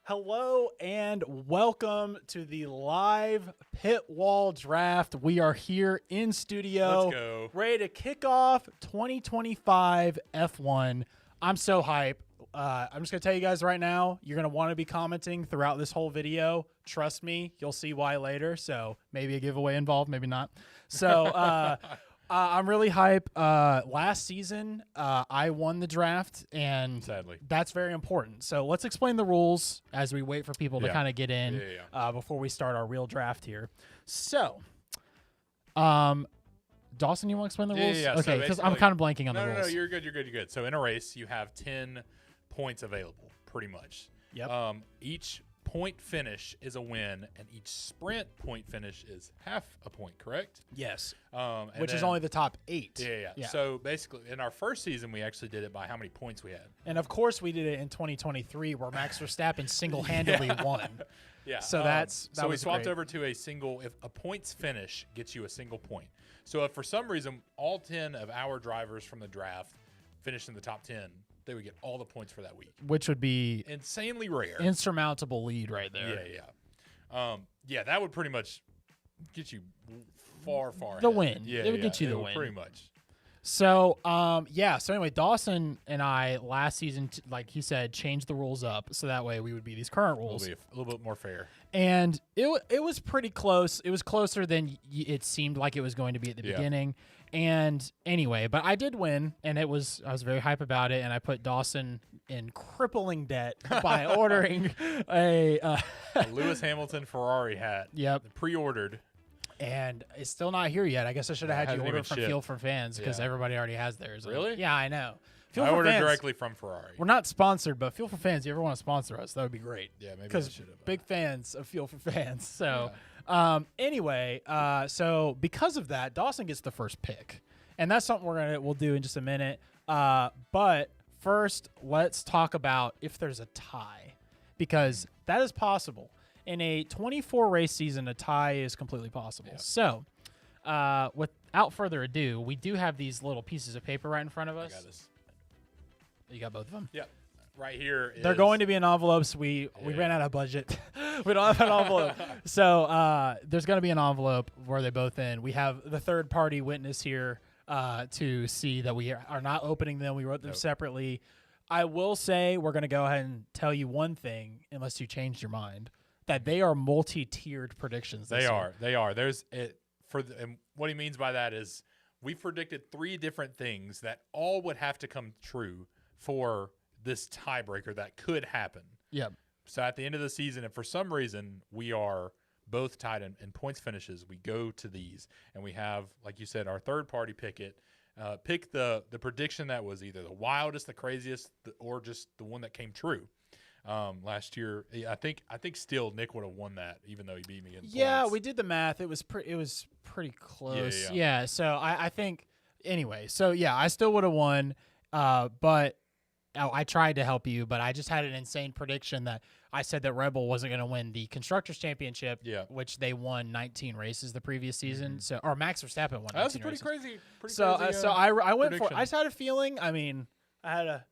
Hello and welcome to the live pit wall draft. We are here in studio, Let's go. ready to kick off 2025 F1. I'm so hype. I'm just gonna tell you guys right now, you're gonna want to be commenting throughout this whole video. Trust me, you'll see why later. So maybe a giveaway involved, maybe not. So I'm really hype. Last season, I won the draft, and Sadly. that's very important. So let's explain the rules as we wait for people to kind of get in before we start our real draft here. So, Dawson, you want to explain the rules? Yeah. Okay, because I'm kind of blanking on the rules. No, you're good. So in a race, you have 10 points available, pretty much. Yep. Each point finish is a win, and each sprint point finish is half a point, correct? Yes. And Which is then- only the top 8. Yeah. So basically, in our first season, we actually did it by how many points we had. And of course, we did it in 2023, where Max Verstappen single-handedly won. Yeah. So so we was swapped great. over to a single. If a points finish gets you a single point. So if for some reason all 10 of our drivers from the draft finished in the top 10, they would get all the points for that week. Which would be Insanely rare. insurmountable lead right there. Yeah. That would pretty much get you far The ahead. win. Yeah, It would get you the would win. pretty much. So, So anyway, Dawson and I last season, like he said, changed the rules up so that way we would be these current rules. A little bit more fair. And it was pretty close. It was closer than it seemed like it was going to be at the beginning. And anyway, but I did win, and I was very hype about it. And I put Dawson in crippling debt by ordering a Lewis Hamilton Ferrari hat. Yep. Pre-ordered. And it's still not here yet. I guess I should have had you hasn't order even from shipped. Feel for Fans because everybody already has theirs. Really? Yeah, I know. Feel I for ordered Fans, directly from Ferrari. We're not sponsored, but Feel for Fans, you ever want to sponsor us, that would be great. Yeah, maybe I Because should have. big fans of Feel for Fans. So, anyway, so because of that, Dawson gets the first pick, and that's something we'll do in just a minute. But first, let's talk about if there's a tie, because that is possible. In a 24 race season, a tie is completely possible. Yeah. So, without further ado, we do have these little pieces of paper right in front of us. I got this. You got both of them? Yep. Right here. They're going to be in envelopes. We ran out of budget. We don't have an envelope. So there's going to be an envelope where they both in. We have the third party witness here to see that we are not opening them. We wrote them separately. I will say we're going to go ahead and tell you one thing, unless you changed your mind, that they are multi-tiered predictions. They are. There's it and what he means by that is we predicted 3 different things that all would have to come true for this tiebreaker that could happen. Yep. So at the end of the season, if for some reason we are both tied in points finishes, we go to these, and we have, like you said, our third party pick the prediction that was either the wildest, the craziest, or just the one that came true. Last year, I think still Nick would have won that, even though he beat me in points. We did the math. It was pretty close. Yeah. So I think anyway. So yeah, I still would have won. But I tried to help you, but I just had an insane prediction that I said that Red Bull wasn't going to win the Constructors Championship, which they won 19 races the previous season. So, or Max Verstappen won 19 That's pretty races. crazy. So I went prediction. for. I just had a feeling. I mean, I had a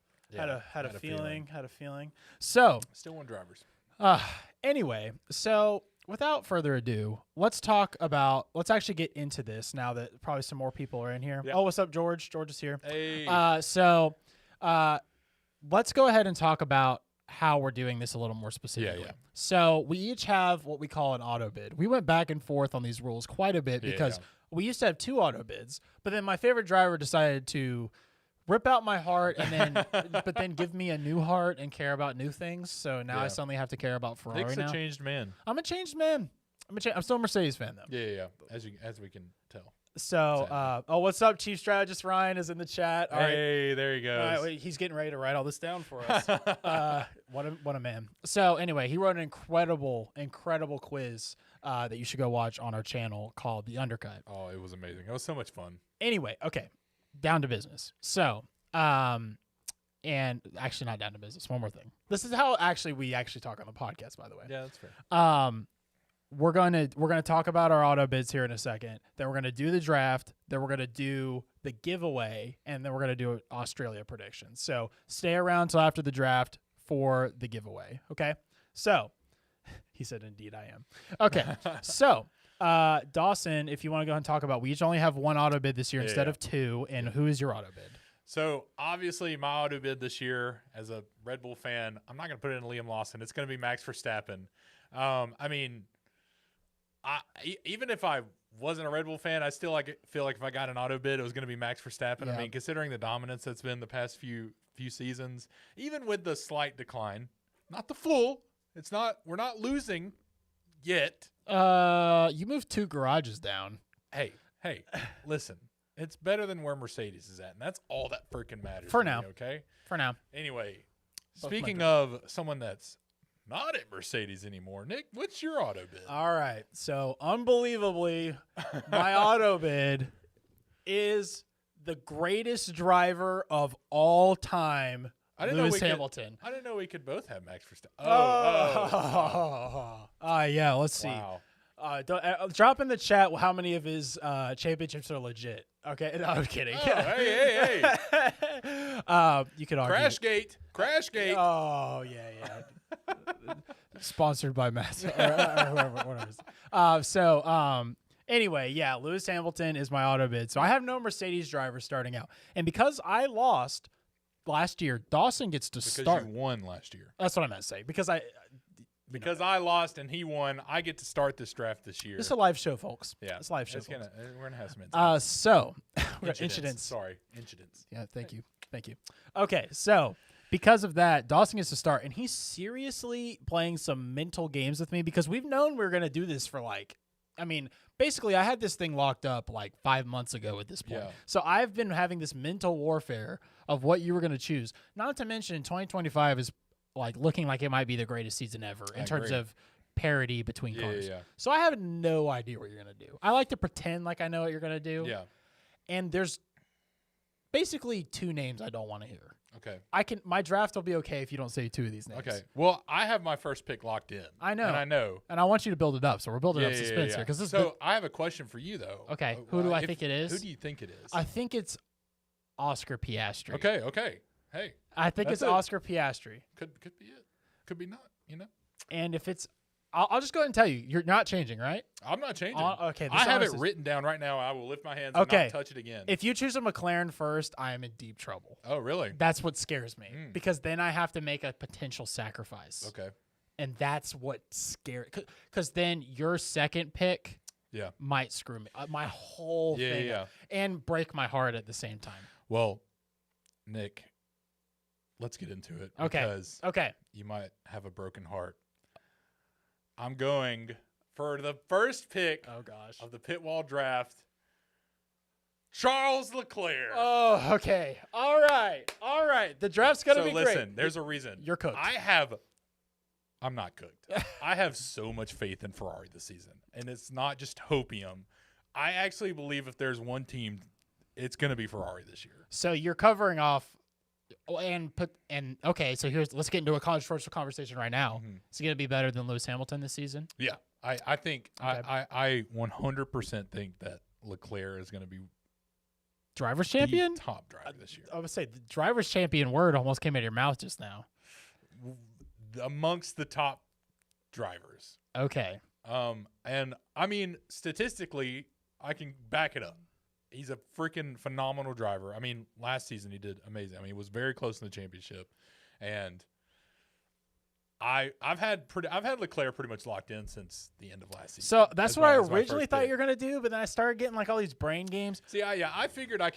feeling. So Still won drivers. anyway, so without further ado, let's actually get into this now that probably some more people are in here. Yeah. Oh, what's up, George? George is here. Hey. Let's go ahead and talk about how we're doing this a little more specifically. Yeah. So we each have what we call an auto bid. We went back and forth on these rules quite a bit because we used to have 2 auto bids, but then my favorite driver decided to rip out my heart and then but then give me a new heart and care about new things. So now I suddenly have to care about Ferrari Nick's now. a changed man. I'm a changed man. I'm still a Mercedes fan though. Yeah. As we can tell. So, what's up, Chief Strategist Ryan is in the chat. All right. Hey, there he goes. All right, wait, he's getting ready to write all this down for us. What a man. So anyway, he wrote an incredible quiz that you should go watch on our channel called The Undercut. Oh, it was amazing. It was so much fun. Anyway, okay, down to business. So, and actually not down to business. One more thing. This is how we actually talk on the podcast, by the way. Yeah, that's fair. We're gonna talk about our auto bids here in a second. Then we're gonna do the draft. Then we're gonna do the giveaway, and then we're gonna do Australia predictions. So stay around till after the draft for the giveaway. Okay. So he said, indeed I am. Okay. So Dawson, if you want to go ahead and talk about, we each only have one auto bid this year instead of two. And who is your auto bid? So obviously my auto bid this year as a Red Bull fan, I'm not going to put it in Liam Lawson. It's going to be Max Verstappen. I mean, even if I wasn't a Red Bull fan, I still feel like if I got an auto bid, it was going to be Max Verstappen. Yeah. I mean, considering the dominance that's been the past few seasons, even with the slight decline, not the full. We're not losing yet. You moved 2 garages down. Hey, listen. It's better than where Mercedes is at, and that's all that freaking matters. For to now. me, okay? For now. Anyway, Both speaking of someone that's not at Mercedes anymore, Nick, what's your auto bid? All right. So, unbelievably, my auto bid is the greatest driver of all time, Lewis Hamilton. I didn't know we could both have Max Verstappen. Yeah, let's see. Wow. Drop in the chat how many of his championships are legit. Okay, no, I'm kidding. Oh, hey. You could argue. Crashgate. Oh yeah. Sponsored by Mass or whatever. Anyway, yeah, Lewis Hamilton is my auto bid. So I have no Mercedes driver starting out, and because I lost last year, Dawson gets to start. Because you won last year. That's what I meant to say. Because I lost and he won, I get to start this draft this year. This is a live show, folks. Yeah, it's a live show. We're gonna have some incidents. So we got incidents. Sorry, incidents. Yeah, thank you. Okay, so because of that, Dawson gets to start, and he's seriously playing some mental games with me because we've known we were gonna do this for basically I had this thing locked up like 5 months ago at this point. Yeah. So I've been having this mental warfare of what you were gonna choose. Not to mention 2025 is like looking like it might be the greatest season ever in terms of parity between cars. Yeah. So I have no idea what you're going to do. I like to pretend like I know what you're going to do. Yeah. And there's basically 2 names I don't want to hear. Okay. My draft will be okay if you don't say 2 of these names. Okay. Well, I have my first pick locked in. I know. And I want you to build it up. So we're building up suspense here. So I have a question for you though. Okay. Who do I think it is? Who do you think it is? I think it's Oscar Piastri. Okay. Hey. I think it's Oscar Piastri. Could be it. Could be not, And if it's I'll just go ahead and tell you, you're not changing, right? I'm not changing. Okay. I have it written down right now. I will lift my hands and not touch it again. If you choose a McLaren first, I am in deep trouble. Oh, really? That's what scares me because then I have to make a potential sacrifice. Okay. And that's what scares because then your second pick might screw me, my whole thing up and break my heart at the same time. Well, Nick, let's get into it. Because you might have a broken heart. I'm going for the first pick of the pit wall draft, Charles Leclerc. Oh, okay. All right. The draft's going to be great. So listen, there's a reason. You're cooked. I'm not cooked. I have so much faith in Ferrari this season, and it's not just hopium. I actually believe if there's one team, it's going to be Ferrari this year. So you're covering off so let's get into a controversial conversation right now. Is he going to be better than Lewis Hamilton this season? Yeah, I think I 100% think that Leclerc is going to be driver's champion, top driver this year. I would say the driver's champion word almost came out of your mouth just now. Amongst the top drivers. Okay. And I mean, statistically, I can back it up. He's a freaking phenomenal driver. I mean, last season he did amazing. I mean, he was very close in the championship, and I've had Leclerc pretty much locked in since the end of last season. So that's what I originally thought you were gonna do, but then I started getting like all these brain games. See, I figured I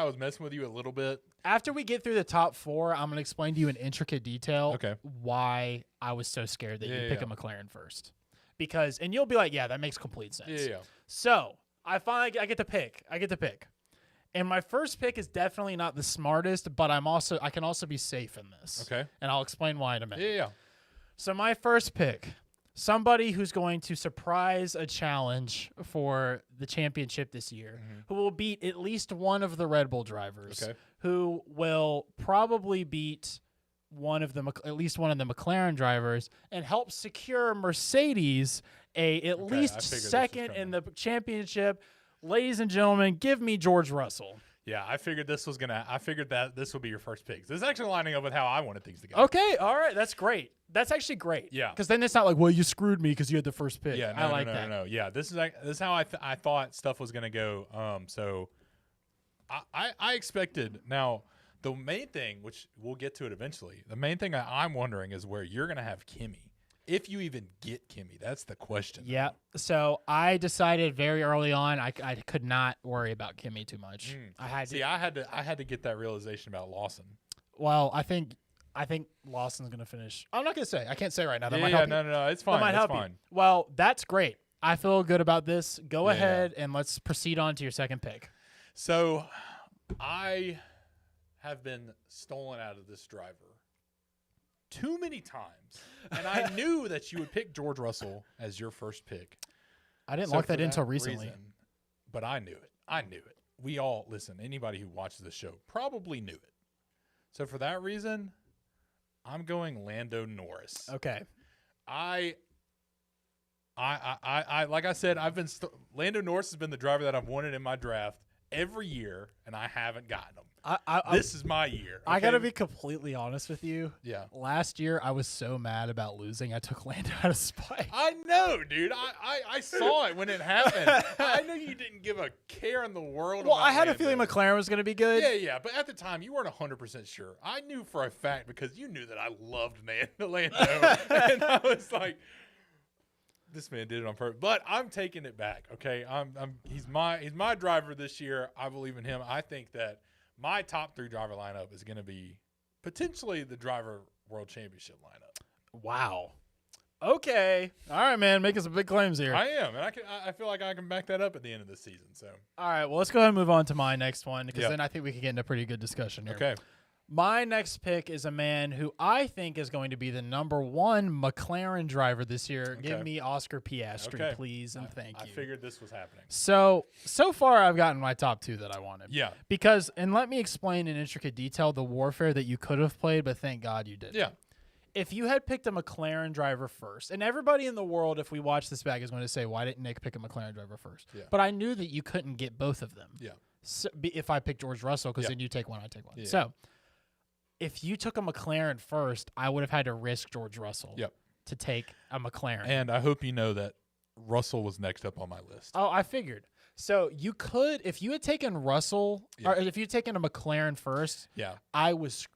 was messing with you a little bit. After we get through the top 4, I'm gonna explain to you in intricate detail why I was so scared that you'd pick a McLaren first, and you'll be like, yeah, that makes complete sense. Yeah. So I get to pick. And my first pick is definitely not the smartest, but I can also be safe in this. Okay. And I'll explain why in a minute. Yeah. So my first pick, somebody who's going to surprise a challenge for the championship this year, who will beat at least one of the Red Bull drivers, who will probably beat at least one of the McLaren drivers and help secure Mercedes at least second in the championship. Ladies and gentlemen, give me George Russell. Yeah, I figured that this would be your first pick. This is actually lining up with how I wanted things to go. Okay, all right, that's great. That's actually great. Yeah. Because then it's not like, well, you screwed me because you had the first pick. Yeah, I like that. No. Yeah, this is how I thought stuff was gonna go. So I expected. Now the main thing, which we'll get to it eventually, the main thing I'm wondering is where you're gonna have Kimmy, if you even get Kimmy. That's the question. Yeah. So I decided very early on I could not worry about Kimmy too much. I had to get that realization about Lawson. Well, I think Lawson's gonna finish. I'm not gonna say. I can't say right now. That might Yeah, help you. no, it's fine. That might It's help fine. you. Well, that's great. I feel good about this. Go Yeah, ahead and let's proceed on to your second pick. So, I have been stolen out of this driver too many times, and I knew that you would pick George Russell as your first pick. I didn't So lock that for in until recently. reason, but I knew it. We all listen. Anybody who watches the show probably knew it. So for that reason, I'm going Lando Norris. Okay. I like I said, Lando Norris has been the driver that I've wanted in my draft every year, and I haven't gotten him. This is my year. Okay? I gotta be completely honest with you. Yeah. Last year, I was so mad about losing. I took Lando out of spite. I know, dude. I saw it when it happened. I know you didn't give a care in the world. Well, about I had a Lando. feeling McLaren was gonna be good. Yeah. But at the time, you weren't 100% sure. I knew for a fact because you knew that I loved Lando. And I was like, this man did it on purpose. But I'm taking it back, okay? He's my driver this year. I believe in him. I think that my top 3 driver lineup is going to be potentially the driver world championship lineup. Wow. Okay. All right, man. Making some big claims here. I am, and I feel like I can back that up at the end of the season. So, All right. Well, let's go ahead and move on to my next one because Yep. then I think we can get into a pretty good discussion here. okay, My next pick is a man who I think is going to be the #1 McLaren driver this year. Okay. Give me Oscar Piastri, Okay. please, and thank you. I figured this was happening. So far, I've gotten my top 2 that I wanted. Yeah, Because, and let me explain in intricate detail the warfare that you could have played, but thank God you didn't. yeah, If you had picked a McLaren driver first, and everybody in the world, if we watch this back, is going to say, why didn't Nick pick a McLaren driver first? Yeah. But I knew that you couldn't get both of them. yeah, So, if I picked George Russell, because Yeah. then you take one, I take one. Yeah. So if you took a McLaren first, I would have had to risk George Russell Yep. to take a McLaren. And I hope you know that Russell was next up on my list. Oh, I figured. So you could, if you had taken Russell, Yeah. or if you had taken a McLaren first, Yeah, I was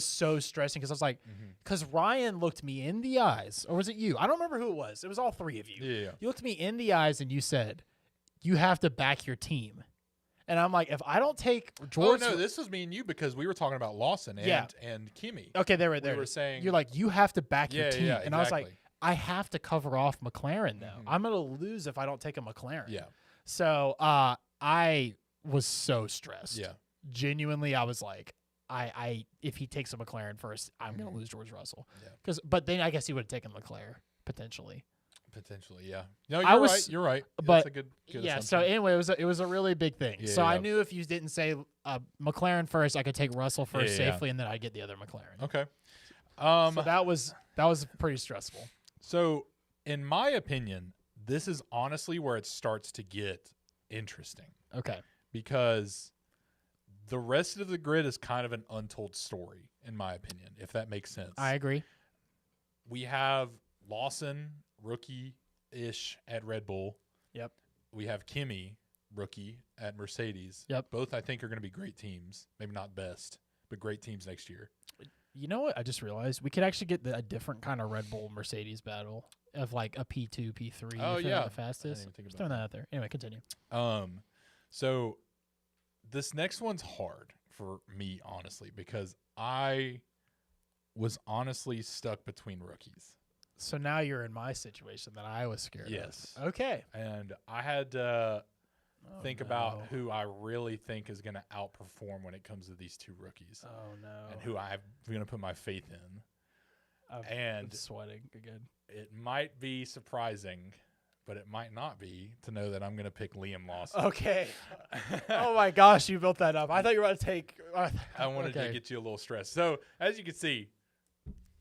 so stressing because I was like, because Ryan looked me in the eyes, or was it you? I don't remember who it was. It was all 3 of you. yeah. You looked me in the eyes and you said, you have to back your team. And I'm like, if I don't take George, Oh no, this was me and you because we were talking about Lawson and Yeah. and Kimmy. okay, there it We is. were saying You're like, you have to back your Yeah, team, yeah, and I was like, exactly. I have to cover off McLaren though. I'm gonna lose if I don't take a McLaren. Yeah, So I was so stressed. yeah, Genuinely, I was like, I if he takes a McLaren first, I'm gonna lose George Russell. Yeah. But then I guess he would have taken Leclerc potentially. potentially. Yeah. No, I you're was- right. You're right. but That's a good Yeah. So assumption. anyway, it was a really big thing. Yeah, so I yeah. knew if you didn't say McLaren first, I could take Russell first Yeah, yeah. safely, and then I'd get the other McLaren. Okay. So that was pretty stressful. So, in my opinion, this is honestly where it starts to get interesting Okay. because the rest of the grid is kind of an untold story, in my opinion, if that makes sense. I agree. We have Lawson, rookie-ish at Red Bull. Yep. We have Kimmy, rookie at Mercedes. Yep. Both, I think, are going to be great teams. Maybe not best, but great teams next year. You know what? I just realized we could actually get a different kind of Red Bull Mercedes battle of like a P2, P3. Oh, if they're yeah. the fastest. even think Just about throwing that out there. Anyway, continue. So this next one's hard for me, honestly, because I was honestly stuck between rookies. So now you're in my situation that I was scared Yes. of. Okay. And I had to think about no. who I really think is going to outperform when it comes to these 2 rookies Oh no. and who I'm going to put my faith in. I'm And sweating again. it might be surprising, but it might not be to know that I'm going to pick Liam Lawson. Okay. Oh my gosh, you built that up. I thought you were about to take. I wanted to okay. get you a little stressed. So, as you can see,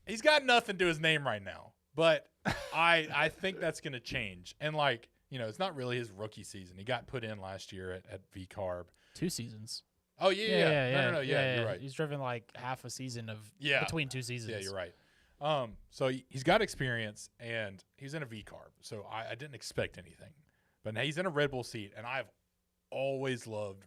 he's got nothing to his name right now. But I think that's going to change. And, like, you know, it's not really his rookie season. He got put in last year at V-Carb. 2 seasons. Oh, yeah. No, you're right. He's driven like half a season of Yeah. between 2 seasons. Yeah, you're right. So he's got experience, and he's in a V car, so I didn't expect anything. But now he's in a Red Bull seat, and I've always loved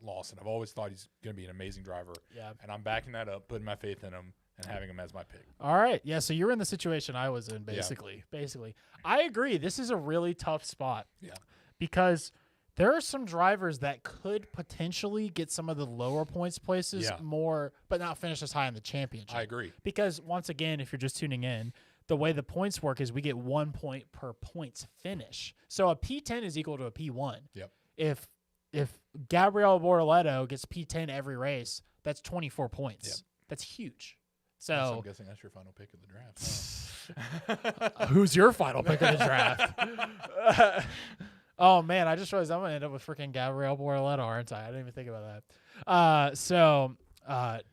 Lawson. I've always thought he's going to be an amazing driver. Yeah. And I'm backing that up, putting my faith in him, and having him as my pick. All right. Yeah, so you're in the situation I was in, basically. Yeah. Basically. I agree. This is a really tough spot. Yeah. Because there are some drivers that could potentially get some of the lower points places more, but not finish as high in the championship. I agree. Because, once again, if you're just tuning in, the way the points work is we get 1 point per points finish. So a P10 is equal to a P1. Yep. If Gabriel Bortoleto gets P10 every race, that's 24 points. Yep. That's huge. So I'm guessing that's your final pick of the draft. Huh? Who's your final pick of the draft? Oh, man, I just realized I'm going to end up with freaking Gabriel Bortoleto, aren't I? I didn't even think about that.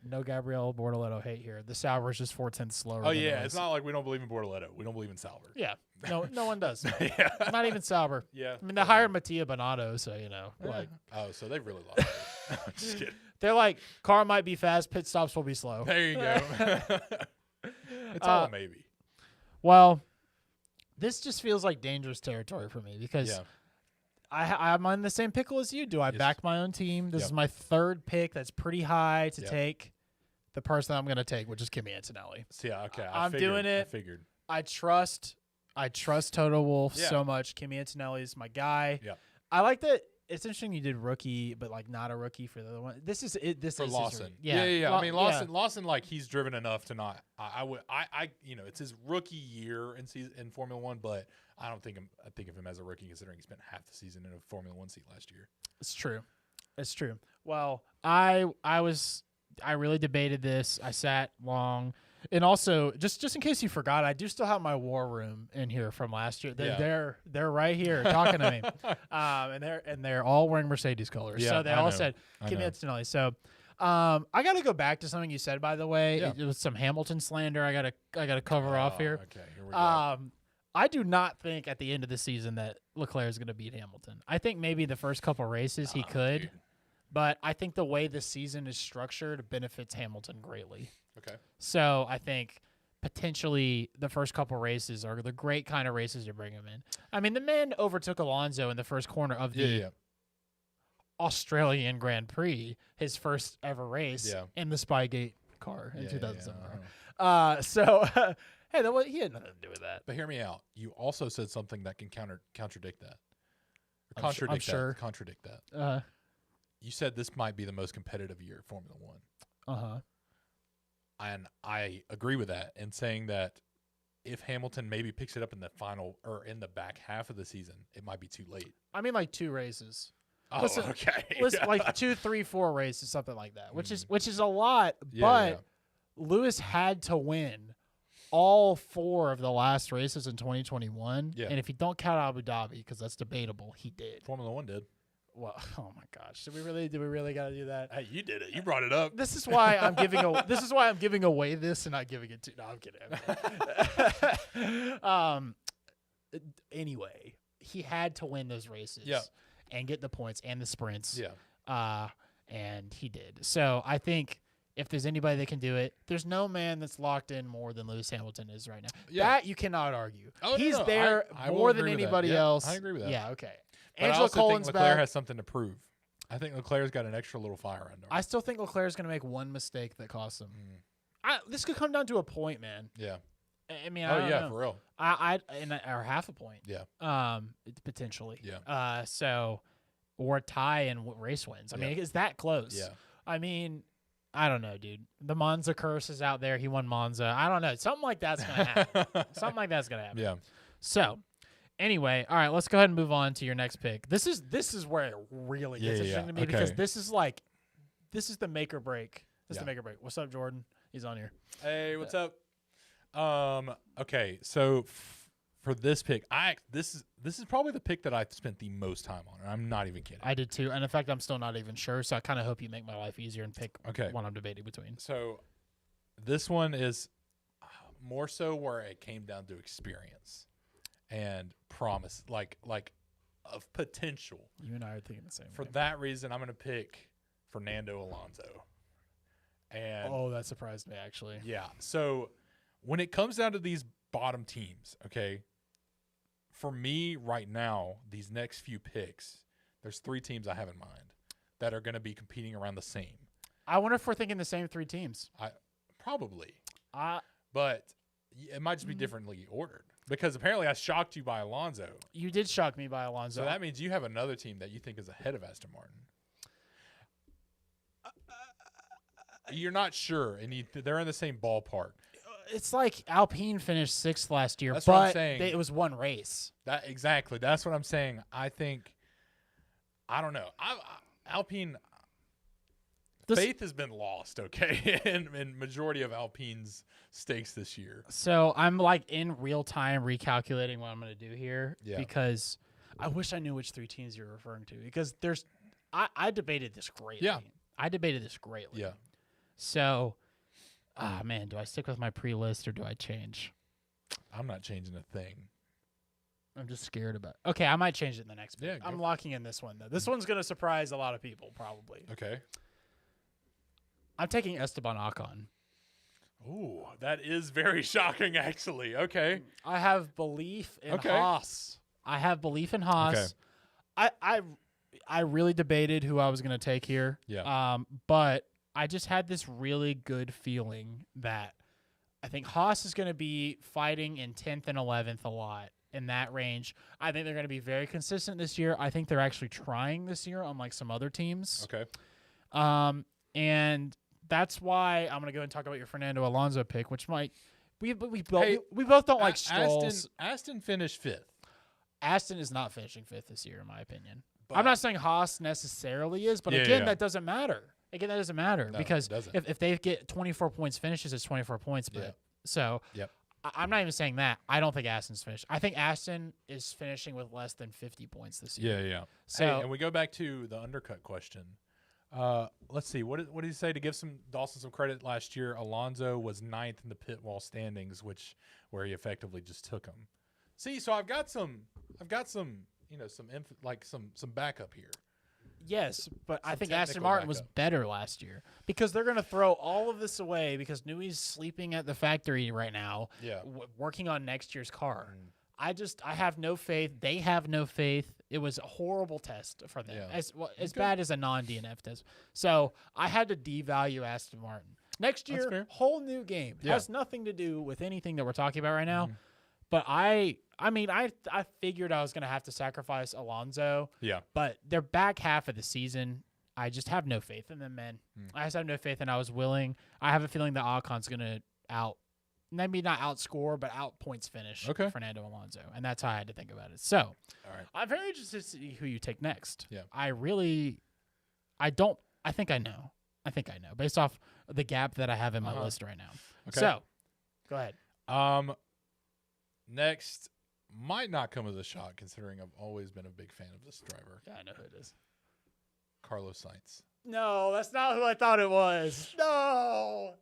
No Gabriel Bortoleto hate here. The Sauber is just 4/10 slower. Oh, yeah. It's not like we don't believe in Bortoleto. We don't believe in Sauber. Yeah. No one does. Yeah. Not even Sauber. Yeah. I mean, they hired Mattia Bonato, so, like. Oh, so they really lost it. Just kidding. They're like, car might be fast, pit stops will be slow. There you go. It's all a maybe. Well, this just feels like dangerous territory for me because I'm on the same pickle as you do. I back my own team. This is my third pick. That's pretty high to take. The person I'm going to take, which is Kimi Antonelli. So, yeah, okay. I'm doing it. I figured. I trust Toto Wolff so much. Kimi Antonelli is my guy. Yeah. I like that. It's interesting you did rookie, but like not a rookie for the other one. This is it. This for is Lawson. Yeah. I mean, Lawson, like he's driven enough to not. I it's his rookie year in Formula One, but I don't think I think of him as a rookie considering he spent half the season in a Formula One seat last year. It's true. Well, I really debated this. I sat long. And also, just in case you forgot, I do still have my war room in here from last year. They're right here talking to me, and they're all wearing Mercedes colors. Yeah, so they all said, "Give me Antonelli." So, I got to go back to something you said. By the way, it was some Hamilton slander. I gotta cover off here. Okay, here we go. I do not think at the end of the season that Leclerc is going to beat Hamilton. I think maybe the first couple races he could, dude. But I think the way the season is structured benefits Hamilton greatly. Okay. So I think potentially the first couple races are the great kind of races to bring him in. I mean, the man overtook Alonso in the first corner of the Australian Grand Prix, his first ever race in the Spygate car in 2007. So, hey, he had nothing to do with that. But hear me out. You also said something that can contradict that. Or contradict that. You said this might be the most competitive year of Formula One. And I agree with that in saying that if Hamilton maybe picks it up in the final or in the back half of the season, it might be too late. I mean, like 2 races. Oh, okay. Like 2, 3, 4 races, something like that, which is a lot. But Lewis had to win all 4 of the last races in 2021. Yeah. And if you don't count Abu Dhabi, because that's debatable, he did. Formula One did. Well, oh my gosh, did we really got to do that? Hey, you did it. You brought it up. This is why I'm giving away this and not giving it to. No, I'm kidding. Anyway, he had to win those races. And get the points and the sprints. And he did. So I think if there's anybody that can do it, there's no man that's locked in more than Lewis Hamilton is right now. That you cannot argue. He's there more than anybody else. I agree with that. Yeah. Okay. But Angela I also Colin's think Leclerc back. has something to prove. I think Leclerc's got an extra little fire under him. I still think Leclerc's going to make one mistake that costs him. This could come down to a point, man. Yeah. I mean, I don't know. For real. Or half a point. Yeah. Potentially. Yeah. Or a tie and race wins. I mean, it's that close. Yeah. I mean, I don't know, dude. The Monza curse is out there. He won Monza. I don't know. Something like that's going to happen. Yeah. So, anyway, all right, let's go ahead and move on to your next pick. This is where it really gets interesting to me because this is the make or break. This is the make or break. What's up, Jordan? He's on here. Hey, what's up? Okay, so for this pick, this is probably the pick that I've spent the most time on, and I'm not even kidding. I did too, and in fact, I'm still not even sure. So I kind of hope you make my life easier and pick one I'm debating between. So this one is more so where it came down to experience and promise, like of potential. You and I are thinking the same. For that reason, I'm going to pick Fernando Alonso. And that surprised me actually. Yeah. So when it comes down to these bottom teams, okay, for me right now, these next few picks, there's 3 teams I have in mind that are going to be competing around the same. I wonder if we're thinking the same 3 teams. Probably. But it might just be differently ordered because apparently I shocked you by Alonso. You did shock me by Alonso. So that means you have another team that you think is ahead of Aston Martin. You're not sure, and they're in the same ballpark. It's like Alpine finished 6th last year, That's but what I'm saying. it was one race. Exactly. That's what I'm saying. I don't know. Alpine faith has been lost, okay, in majority of Alpine's stakes this year. So I'm like in real time recalculating what I'm going to do here because I wish I knew which 3 teams you're referring to because I debated this greatly. Yeah. I debated this greatly. Yeah. So, man, do I stick with my pre-list or do I change? I'm not changing a thing. I'm just scared about it. Okay, I might change it in the next pick. Yeah, I'm locking in this one, though. This one's going to surprise a lot of people, probably. Okay. I'm taking Esteban Ocon. Ooh, that is very shocking, actually. Okay. I have belief in Haas. I have belief in Haas. Okay. I really debated who I was going to take here. Yeah. But I just had this really good feeling that I think Haas is going to be fighting in 10th and 11th a lot in that range. I think they're going to be very consistent this year. I think they're actually trying this year, unlike some other teams. Okay. And that's why I'm going to go and talk about your Fernando Alonso pick, which might we both don't like Strolls. Aston finished 5th. Aston is not finishing 5th this year, in my opinion. But I'm not saying Haas necessarily is, but that doesn't matter. Again, that doesn't matter because if they get 24 points finishes, it's 24 points. But so I'm not even saying that. I don't think Aston's finished. I think Aston is finishing with less than 50 points this year. Yeah. So and we go back to the undercut question. Let's see. What did he say? To give Dawson some credit, last year Alonso was 9th in the pit wall standings, where he effectively just took him. See, so I've got some some backup here. Yes, but I think Aston Martin was better last year because they're going to throw all of this away because Newey's sleeping at the factory right now, working on next year's car. I have no faith. They have no faith. It was a horrible test for them, as bad as a non-DNF test. So I had to devalue Aston Martin. Next year, whole new game. Has nothing to do with anything that we're talking about right now. But I figured I was going to have to sacrifice Alonso. Yeah. But their back half of the season, I just have no faith in them, man. I just have no faith, and I was willing. I have a feeling that Ocon's going to maybe not outscore, but out points finish Fernando Alonso. And that's how I had to think about it. So I'm very interested to see who you take next. Yeah. I think I know. Based off the gap that I have in my list right now. Okay. So go ahead. Next might not come as a shock considering I've always been a big fan of this driver. Yeah, I know who it is. Carlos Sainz. No, that's not who I thought it was. No.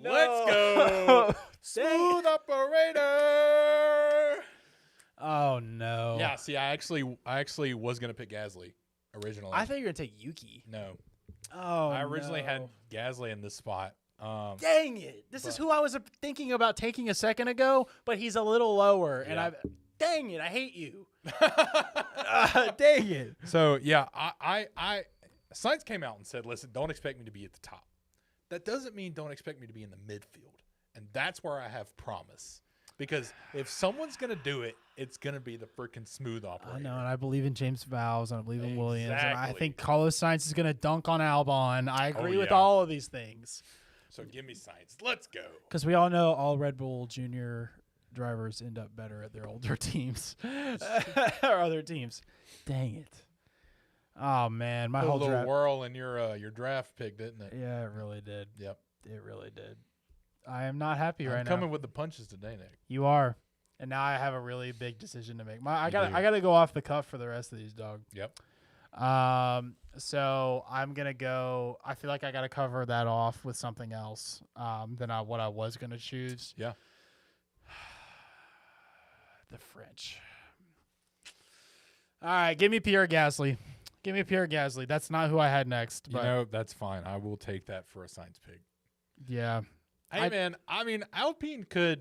Let's go. Smooth operator. Oh no. Yeah, see, I actually was gonna pick Gasly originally. I thought you were gonna take Yuki. No. Oh, I originally had Gasly in this spot. Dang it! This is who I was thinking about taking a second ago, but he's a little lower, and dang it! I hate you. Dang it! So yeah, I Sainz came out and said, "Listen, don't expect me to be at the top. That doesn't mean don't expect me to be in the midfield, and that's where I have promise." Because if someone's going to do it, it's going to be the freaking smooth operator. I know, and I believe in James Vowles, and I believe in Williams, and I think Carlos Sainz is going to dunk on Albon. I agree with all of these things. So give me Sainz. Let's go. Because we all know all Red Bull Junior drivers end up better at their older teams or other teams. Dang it. Oh, man. My whole little whirl in your draft pick, didn't it? Yeah, it really did. Yep. It really did. I am not happy right now. I'm coming with the punches today, Nick. You are. And now I have a really big decision to make. I gotta go off the cuff for the rest of these, dog. Yep. So I'm gonna go. I feel like I gotta cover that off with something else than what I was gonna choose. Yeah. The French. All right, give me Pierre Gasly. Give me Pierre Gasly. That's not who I had next. But that's fine. I will take that for a Sainz pick. Yeah. Hey, man, I mean, Alpine could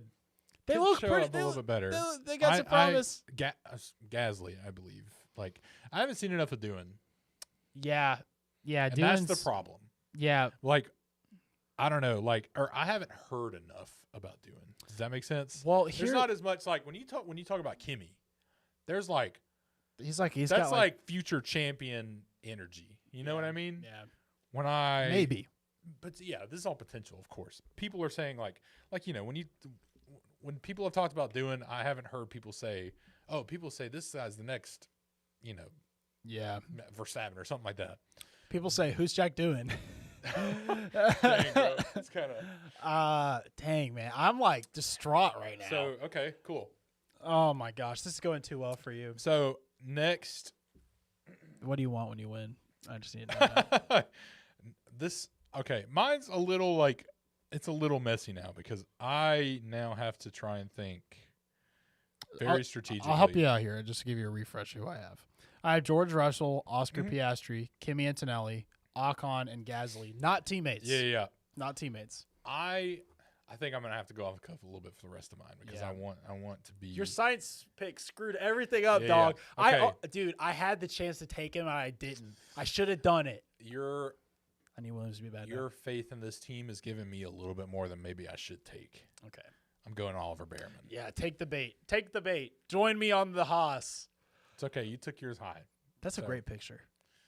look show pretty. up a little bit better. They got some promise. Gasly, I believe. Like, I haven't seen enough of doing. Yeah. And that's the problem. Yeah. Like, I don't know. Like, or I haven't heard enough about doing. Does that make sense? Well, there's not as much like when you talk about Kimi. There's like he's that's got like future champion energy. You know what I mean? Yeah. Maybe. But yeah, this is all potential, of course. People are saying like when people have talked about doing, I haven't heard people say, "Oh, people say this guy's the next, yeah, Verstappen or something like that." People say, "Who's Jack doing?" Dang, bro. It's kind of dang, man. I'm like distraught right now. So, okay, cool. Oh my gosh, this is going too well for you. So, next, what do you want when you win? I just need to know that. mine's a little like it's a little messy now because I now have to try and think very strategically. I'll help you out here just to give you a refresh of who I have. I have George Russell, Oscar Piastri, Kimi Antonelli, Ocon, and Gasly. Not teammates. Yeah. Not teammates. I think I'm gonna have to go off the cuff a little bit for the rest of mine because I want to be. Your science pick screwed everything up, Yeah, dog. yeah. Okay. Dude, I had the chance to take him and I didn't. I should have done it. I need Williams to be bad. Your faith in this team is giving me a little bit more than maybe I should take. Okay. I'm going Oliver Behrman. Yeah, take the bait. Take the bait. Join me on the Haas. It's okay. You took yours high. That's a great picture.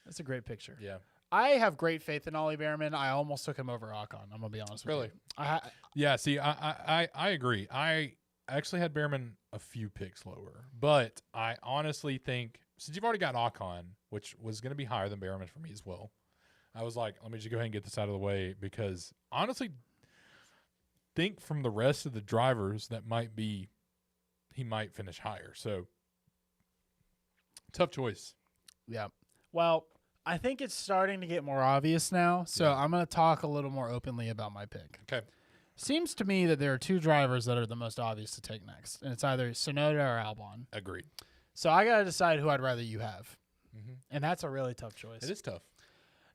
That's a great picture. Yeah. I have great faith in Ollie Behrman. I almost took him over Ocon. I'm gonna be honest with you. Really? Yeah. See, I agree. I actually had Behrman a few picks lower, but I honestly think since you've already got Ocon, which was going to be higher than Behrman for me as well, I was like, let me just go ahead and get this out of the way because honestly, think from the rest of the drivers that he might finish higher. So tough choice. Yeah. Well, I think it's starting to get more obvious now, so I'm going to talk a little more openly about my pick. Okay. Seems to me that there are two drivers that are the most obvious to take next, and it's either Tsunoda or Albon. Agreed. So I got to decide who I'd rather you have, and that's a really tough choice. It is tough.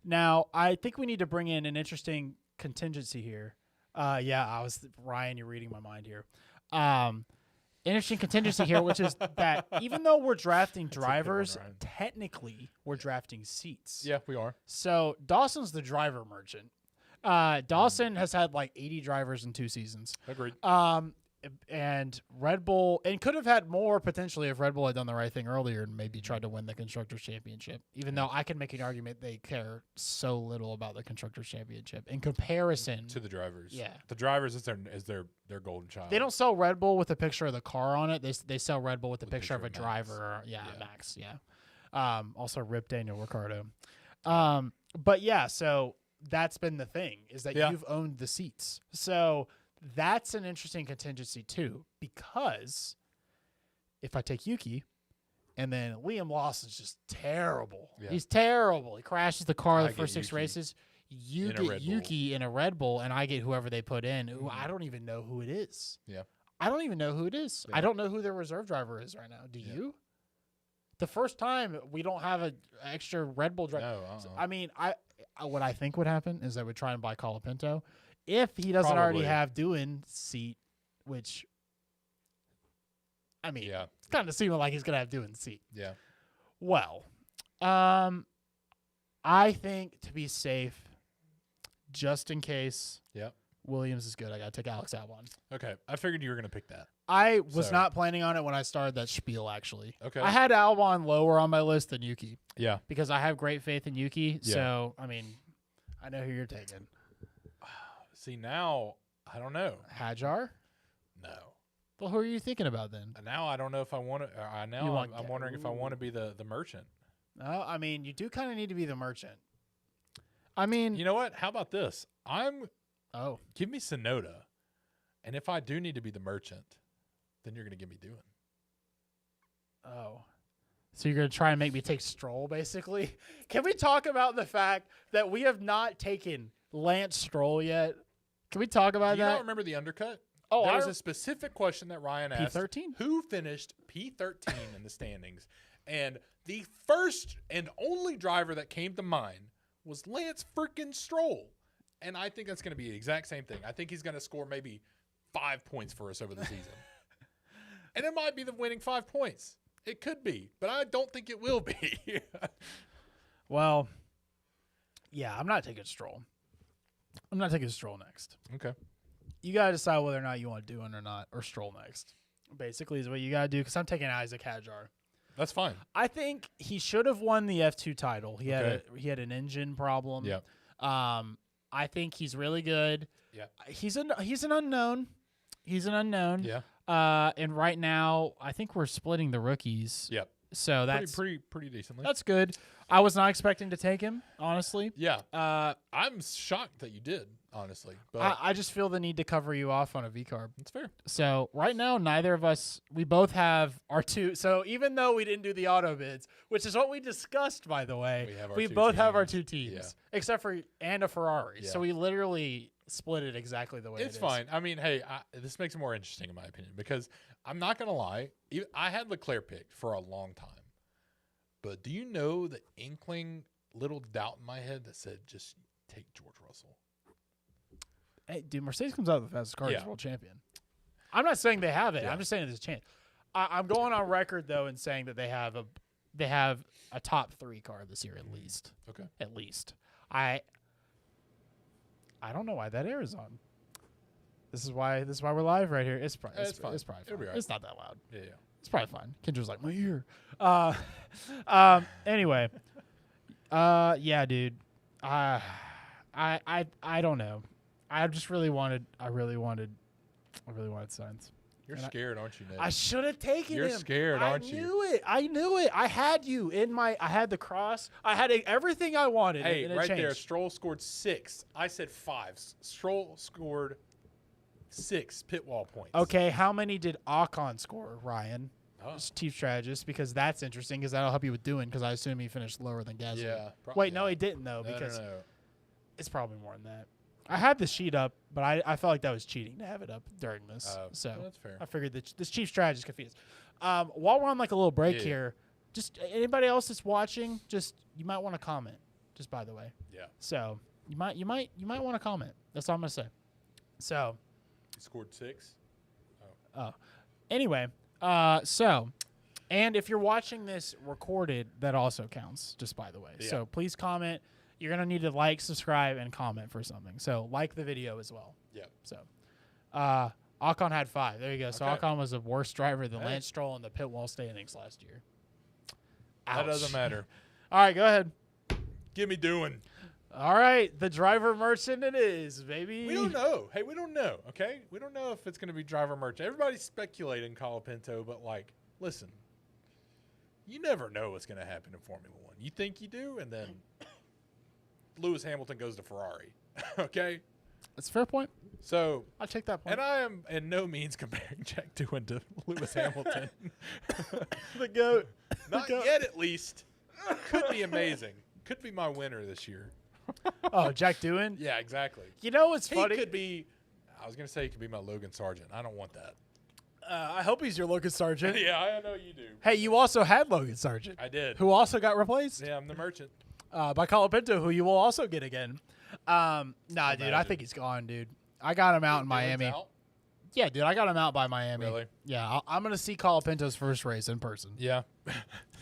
Now, I think we need to bring in an interesting contingency here. Ryan, you're reading my mind here. Interesting contingency here, which is that even though we're drafting drivers, technically we're drafting seats. Yeah, we are. So Dawson's the driver merchant. Dawson has had like 80 drivers in 2 seasons. Agreed. And Red Bull, and could have had more potentially if Red Bull had done the right thing earlier and maybe tried to win the Constructors' Championship, even though I can make an argument they care so little about the Constructors' Championship in comparison to the drivers. Yeah. The drivers is their golden child. They don't sell Red Bull with a picture of the car on it. They sell Red Bull with a picture of a Max. driver. Max. Yeah. Also rip Daniel Ricciardo. But yeah, so that's been the thing is that you've owned the seats. So that's an interesting contingency too, because if I take Yuki and then Liam Lawson's just terrible. Yeah. He's terrible. He crashes the car the first 6 races. You get Yuki in a Red Bull and I get whoever they put in. Who I don't even know who it is. Yeah. I don't even know who it is. Yeah. I don't know who their reserve driver is right now. Do you? The first time we don't have an extra Red Bull driver. No, I mean, what I think would happen is they would try and buy Colapinto. If he doesn't already have Doohan seat, which, I mean, it's kind of seeming like he's going to have Doohan seat. Yeah. Well, I think to be safe, just in case Williams is good, I got to take Alex Albon. Okay. I figured you were going to pick that. I was not planning on it when I started that spiel, actually. Okay. I had Albon lower on my list than Yuki. Yeah. Because I have great faith in Yuki. Yeah. So, I mean, I know who you're taking. See, now, I don't know. Hajar? No. Well, who are you thinking about then? Now I don't know if I want to. I'm wondering if I want to be the merchant. No, I mean, you do kind of need to be the merchant. I mean. You know what? How about this? Give me Tsunoda. And if I do need to be the merchant, then you're going to give me Doohan. Oh. So you're going to try and make me take Stroll, basically? Can we talk about the fact that we have not taken Lance Stroll yet? Can we talk about that? You don't remember the undercut? Oh, there was a specific question that Ryan asked. P13? Who finished P13 in the standings? And the first and only driver that came to mind was Lance freaking Stroll. And I think that's going to be the exact same thing. I think he's going to score maybe 5 points for us over the season. And it might be the winning 5 points. It could be, but I don't think it will be. Well, yeah, I'm not taking Stroll. I'm not taking Stroll next. Okay. You got to decide whether or not you want to do it or not, or Stroll next. Basically is what you got to do, because I'm taking Isaac Hadjar. That's fine. I think he should have won the F2 title. He had an engine problem. Yeah. I think he's really good. Yeah. He's an unknown. He's an unknown. Yeah. And right now, I think we're splitting the rookies. Yep. So that's pretty decently. That's good. I was not expecting to take him, honestly. Yeah. I'm shocked that you did, honestly. But I just feel the need to cover you off on a V-carb. that's fair. So right now, neither of us, we both have our two. So even though we didn't do the auto bids, which is what we discussed, by the way, we both have our two teams, except for and a Ferrari. Yeah. So we literally split it exactly the way It's fine. I mean, hey, this makes it more interesting in my opinion, because I'm not going to lie. I had Leclerc picked for a long time. But do you know the inkling little doubt in my head that said just take George Russell? Hey, dude, Mercedes comes out with the fastest car as world champion. I'm not saying they have it. Yeah. I'm just saying there's a chance. I'm going on record, though, in saying that they have a top 3 car this year at least. Okay. At least. I don't know why that air is on. This is why we're live right here. It's probably fine. It's probably It'll be fine. right. It's not that loud. Yeah. It's probably fine. Kendra's like, my ear. Anyway. Yeah, dude. I don't know. I really wanted Sainz. You're scared, aren't you, Nick? I should have taken him. You're scared, aren't you? I knew it. I had you in my. I had the cross. I had everything I wanted. Hey, and it right changed. there, Stroll scored 6. I said 5. Stroll scored 6 pit wall points. Okay, how many did Ocon score, Ryan? Oh. Chief strategist, because that's interesting, because that'll help you with doing, because I assume he finished lower than Gasly. Yeah. Wait, no, he didn't, though, because it's probably more than that. I had the sheet up, but I felt like that was cheating to have it up during this. So that's fair. I figured that this chief strategist confused. While we're on like a little break here, just anybody else that's watching, just you might want to comment. Just by the way. Yeah. So you might want to comment. That's all I'm gonna say. So. He scored 6. Anyway, so, and if you're watching this recorded, that also counts. Just by the way. Yeah. So please comment. You're going to need to like, subscribe, and comment for something. So like the video as well. Yeah. So Ocon had 5. There you go. So Okay. Ocon was a worse driver than Lance Stroll in the pit wall standings last year. Ouch. That doesn't matter. All right, go ahead. Get me doing. All right, the driver merchant it is, baby. We don't know. Hey, we don't know, okay? We don't know if it's going to be driver merchant. Everybody's speculating Colapinto, but, like, listen, you never know what's going to happen in Formula 1. You think you do, and then Lewis Hamilton goes to Ferrari, okay? That's a fair point. So I'll take that point. and I am in no means comparing Jack Doohan to Lewis Hamilton. The GOAT. Not yet, at least. Could be amazing. Could be my winner this year. Oh, Jack Doohan? Yeah, exactly. You know what's He funny? could be, I was going to say he could be my Logan Sargent. I don't want that. I hope he's your Logan Sargent. Yeah, I know you do. Hey, you also had Logan Sargent. I did. Who also got replaced Yeah, I'm the merchant. by Colapinto, who you will also get again. Nah, dude, I Imagine. think he's gone, dude. I got him out in Doohan's Miami. out? Yeah, dude, I got him out by Miami. Really? Yeah, I'm going to see Colapinto's first race in person Yeah.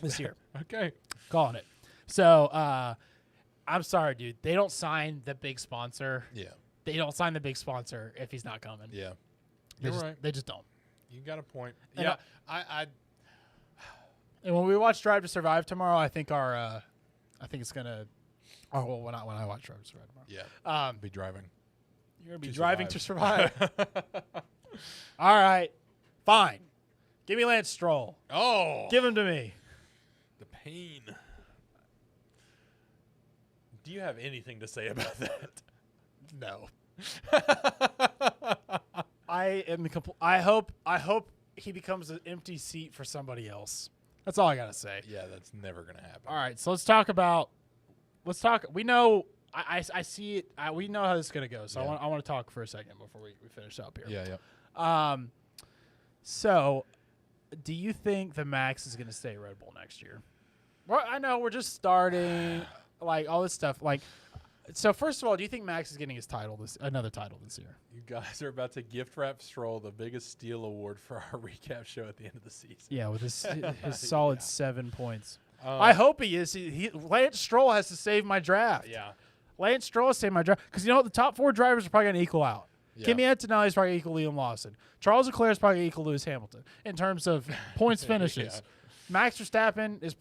this year. Okay. Calling it. So, I'm sorry, dude. They don't sign the big sponsor. Yeah. They don't sign the big sponsor if he's not coming. Yeah. They You're just, right. They just don't. You got a point. And Yeah. I And when we watch Drive to Survive tomorrow, I think I think it's gonna. Oh well, when I watch Drive to Survive tomorrow. Yeah. Be driving. You're gonna be To driving survive. to survive. All right, fine. Give me Lance Stroll. Oh. Give him to me. The pain. Do you have anything to say about that? No. I am I hope he becomes an empty seat for somebody else. That's all I gotta say. Yeah, that's never going to happen. All right, so let's talk. We know. I see it. We know how this is gonna go. So Yeah. I want to talk for a second before we finish up here. Yeah, yeah. So, do you think the Max is gonna stay Red Bull next year? Well, I know we're just starting, like all this stuff. Like, So first of all, do you think Max is getting another title this year? You guys are about to gift wrap Stroll the biggest steal award for our recap show at the end of the season. Yeah, with his solid 7 points. Um, I hope he is. Lance Stroll has to save my draft. Yeah. Lance Stroll has to save my draft because you know what? The top 4 drivers are probably going to equal out. Yeah. Kimi Antonelli is probably equal to Liam Lawson. Charles Leclerc is probably equal to Lewis Hamilton in terms of points finishes. Yeah. Max Verstappen is,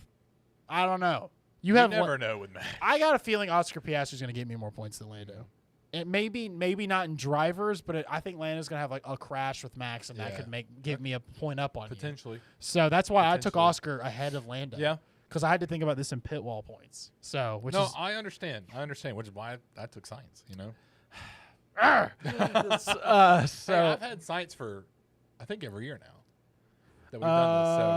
I don't know. You never know with Max. I got a feeling Oscar Piastri is going to get me more points than Lando. It maybe not in drivers, but I think Lando's going to have like a crash with Max, and that could give me a point up on Potentially. you. So that's why I took Oscar ahead of Lando. Yeah. Because I had to think about this in pit wall points. So I understand. Which is why I took science. You know. So I've had science for, I think, every year now that we've done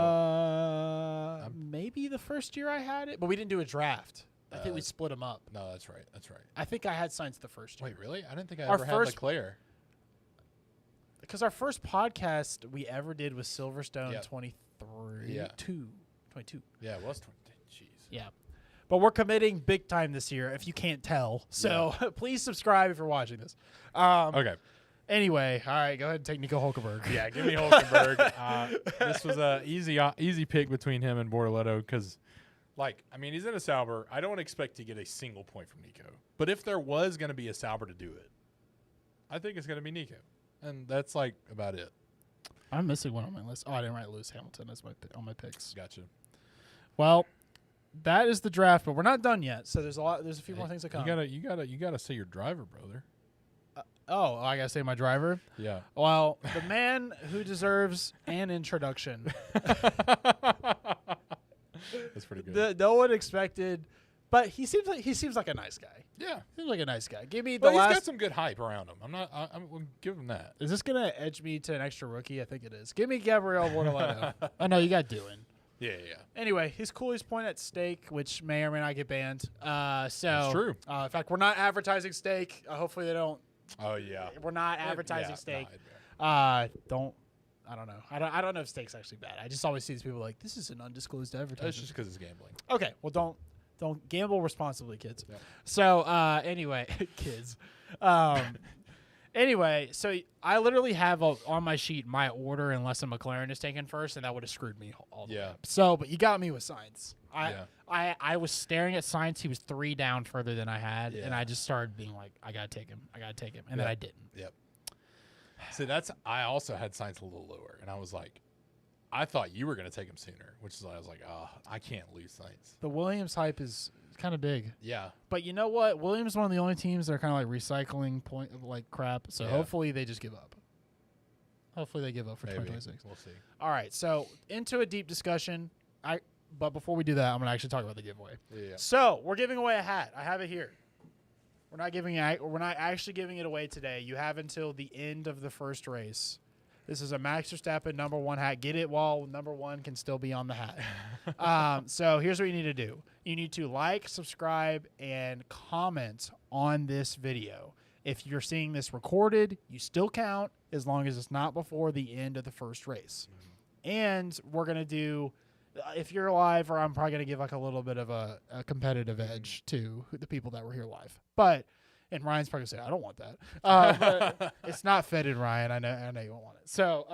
this. So maybe the first year I had it, but we didn't do a draft. I think we split them up. No, that's right. That's right. I think I had science the first year. Wait, really? I didn't think I Our ever had first- Leclerc. Because our first podcast we ever did was Silverstone Yep. 22. Yeah, it was 20. Jeez. Yeah. But we're committing big time this year, if you can't tell. So please subscribe if you're watching this. Okay. Anyway, all right, go ahead and take Nico Hulkenberg. Yeah, give me Hulkenberg. This was a easy pick between him and Bortoletto because, he's in a Sauber. I don't expect to get a single point from Nico. But if there was going to be a Sauber to do it, I think it's going to be Nico. And that's, about it. I'm missing one on my list. Oh, I didn't write Lewis Hamilton as on my picks. Gotcha. Well, that is the draft, but we're not done yet. So there's a few more things to come. You gotta say your driver, brother. I gotta say my driver. Yeah. Well, the man who deserves an introduction. That's pretty good. No one expected, but he seems like a nice guy. Yeah. Seems like a nice guy. Give me the But he's last. got some good hype around him. We'll give him that. Is this gonna edge me to an extra rookie? I think it is. Give me Gabriel Bortoletto. Oh no, you got Doohan. Yeah. Anyway, his coolest point at stake, which may or may not get banned. That's true. In fact, we're not advertising steak. Hopefully they don't. Oh yeah. We're not advertising steak. No, I don't know. I don't know if steak's actually bad. I just always see these people like, this is an undisclosed advertisement. It's just because it's gambling. Okay, well don't gamble responsibly, kids. Yeah. So anyway, kids. Anyway, so I literally have on my sheet my order unless a McLaren is taken first, and that would have screwed me all the way up. So, but you got me with Sainz. I was staring at Sainz. He was 3 down further than I had, and I just started being like, I gotta take him, and then I didn't. Yep. See, I also had Sainz a little lower, and I was like, I thought you were gonna take him sooner, which is why I was like, I can't lose Sainz. The Williams hype is kind of big. Yeah. But you know what? Williams is one of the only teams that are kind of like recycling crap. So hopefully they just give up. Hopefully they give up for 2026. We'll see. All right. So into a deep discussion. But before we do that, I'm going to actually talk about the giveaway. Yeah. So we're giving away a hat. I have it here. We're not actually giving it away today. You have until the end of the first race. This is a Max Verstappen #1 hat. Get it while #1 can still be on the hat. So here's what you need to do. You need to like, subscribe, and comment on this video. If you're seeing this recorded, you still count as long as it's not before the end of the first race. Mm-hmm. And we're going to do, if you're live, or I'm probably going to give like a little bit of a competitive edge to the people that were here live. And Ryan's probably going to say, I don't want that. But it's not fitted, Ryan. I know you won't want it. So,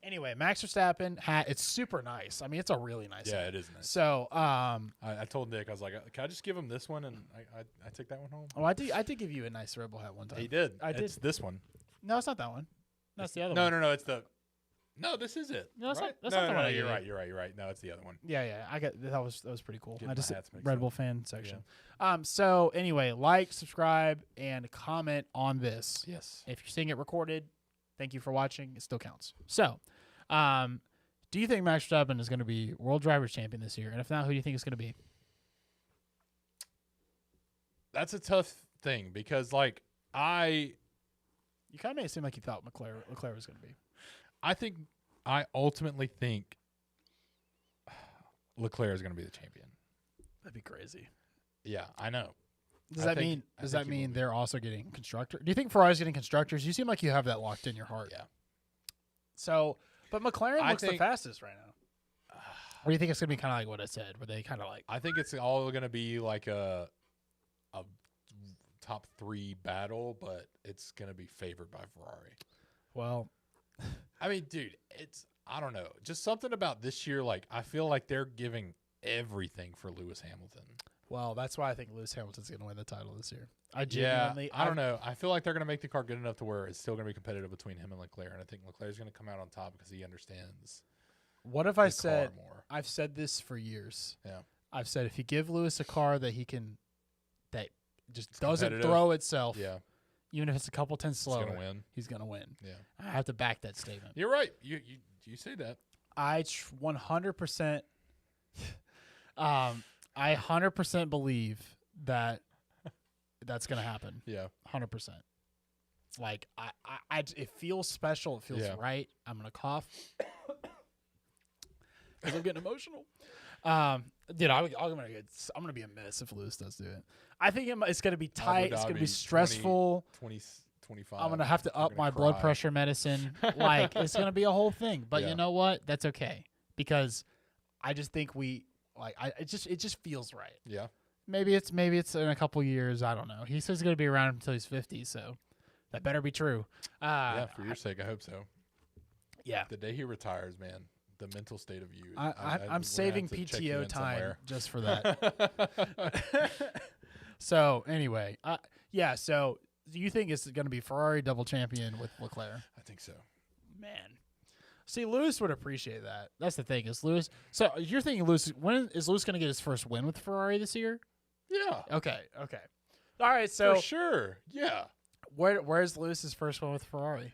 anyway, Max Verstappen hat. It's super nice. I mean, it's a really nice hat. Yeah, it is nice. So, I told Nick, I was like, can I just give him this one? And I take that one home. Oh, I did give you a nice Rebel hat one time. He did. I did. It's this one. No, it's not that one. No, it's the other one. one. No, it's the. No, this is it. No, that's right? not the one. You're right. No, it's the other one. Yeah. I got that was pretty cool. Getting I just my hats mixed Red up. Bull fan section. Yeah. So anyway, like, subscribe, and comment on this. Yes. If you're seeing it recorded, thank you for watching. It still counts. So, do you think Max Verstappen is going to be World Drivers Champion this year? And if not, who do you think it's going to be? That's a tough thing because, you kind of made it seem like you thought Leclerc was going to be. I ultimately think Leclerc is going to be the champion. That'd be crazy. Yeah, I know. Does that mean they're also getting constructor? Do you think Ferrari's getting constructors? You seem like you have that locked in your heart. Yeah. So, but McLaren looks the fastest right now. Or do you think it's going to be kind of like what I said, where they kind of like? I think it's all going to be like a a top 3 battle, but it's going to be favored by Ferrari. Well, I mean, dude, I don't know. Just something about this year. Like, I feel like they're giving everything for Lewis Hamilton. well, that's why I think Lewis Hamilton's going to win the title this year. I don't know. I feel like they're going to make the car good enough to where it's still going to be competitive between him and Leclerc. And I think Leclerc's going to come out on top because he understands. What if I said, more. I've said this for years. Yeah. I've said if you give Lewis a car that that just It's doesn't competitive. throw itself, Yeah. even if it's a couple tenths slower, He's going to win. he's going to win. Yeah. I have to back that statement. You're right. You say that. I 100%, I 100% believe that that's going to happen. Yeah. 100%. Like it feels special. It feels right. I'm going to cough because I'm getting emotional. Dude, I'm gonna be a mess if Lewis does do it. I think it's gonna be tight. It's gonna be stressful. 25. I'm gonna have to up my blood pressure medicine. Like it's gonna be a whole thing. But you know what? That's okay because I just think it just feels right. Yeah. Maybe it's in a couple years. I don't know. He says he's gonna be around until he's 50, so that better be true. Yeah, for your sake, I hope so. Yeah. The day he retires, man. The mental state of you. I'm saving PTO time somewhere. just for that. So anyway, So do you think it's going to be Ferrari double champion with Leclerc? I think so. Man, see, Lewis would appreciate that. That's the thing. Is Lewis? So you're thinking Lewis? When is Lewis going to get his first win with Ferrari this year? Yeah. Okay. All right. So for sure. Yeah. Where's Lewis's first one with Ferrari?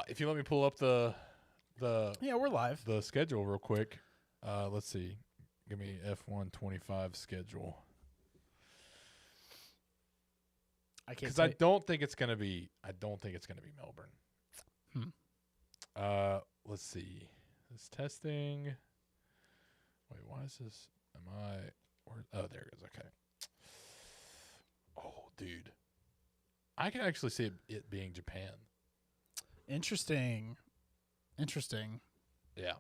If you let me pull up the we're live. The schedule real quick. Let's see. Give me F125 schedule. Because I don't think it's gonna be Melbourne. Let's see. This testing. Wait, why is this? Oh, there it is. Okay. Oh, dude. I can actually see it being Japan. Interesting. Yeah.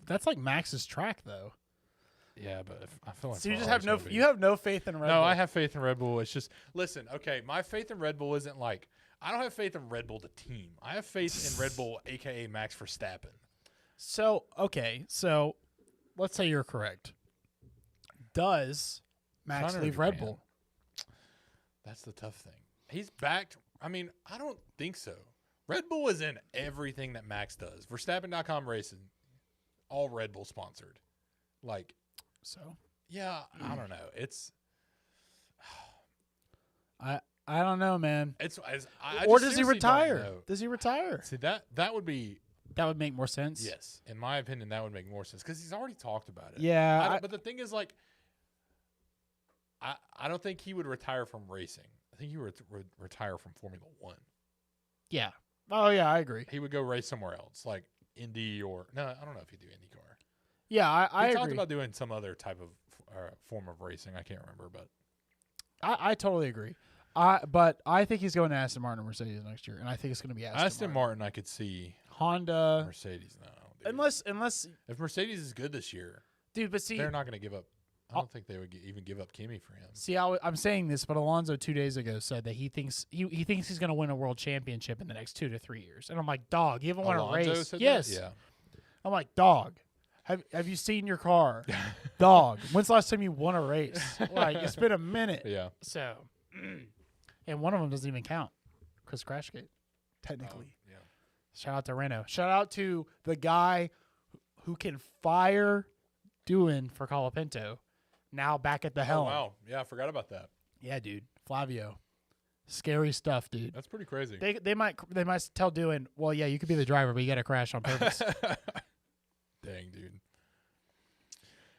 That's like Max's track, though. Yeah, but I feel like so you just have no faith in Red Bull. No, I have faith in Red Bull. It's just listen, okay, my faith in Red Bull isn't like I don't have faith in Red Bull the team. I have faith in Red Bull, aka Max Verstappen. So let's say you're correct. Does Max leave Red Bull? That's the tough thing. He's backed. I mean, I don't think so. Red Bull is in everything that Max does. Verstappen.com Racing, all Red Bull sponsored. Like, so yeah, I don't know. It's I don't know, man. Or does he retire? Does he retire? See that would make more sense. Yes, in my opinion, that would make more sense because he's already talked about it. Yeah, but the thing is, like, I don't think he would retire from racing. I think he would retire from Formula One. Yeah. Oh yeah, I agree. He would go race somewhere else, like Indy or no, I don't know if he'd do IndyCar. Yeah, I agree. He talked about doing some other type of form of racing. I can't remember, but I totally agree. But I think he's going to Aston Martin or Mercedes next year, and I think it's going to be Aston Martin. I could see. Honda, Mercedes, no. Dude. Unless if Mercedes is good this year, dude, but see, they're not going to give up. I don't think they would even give up Kimi for him. See, I'm saying this, but Alonso 2 days ago said that he thinks he's going to win a world championship in the next 2 to 3 years, and I'm like, dog, you haven't won a race. Said yes. That? Yeah. I'm like, dog, have you seen your car, dog? When's the last time you won a race? Like, it's been a minute. Yeah. So, and one of them doesn't even count because Crashgate, technically. Yeah. Shout out to Renault. Shout out to the guy who can fire Doohan for Colapinto. Now back at the helm. Oh, wow. Yeah, I forgot about that. Yeah, dude. Flavio. Scary stuff, dude. That's pretty crazy. They might tell Doohan, well, yeah, you could be the driver, but you got to crash on purpose. Dang, dude.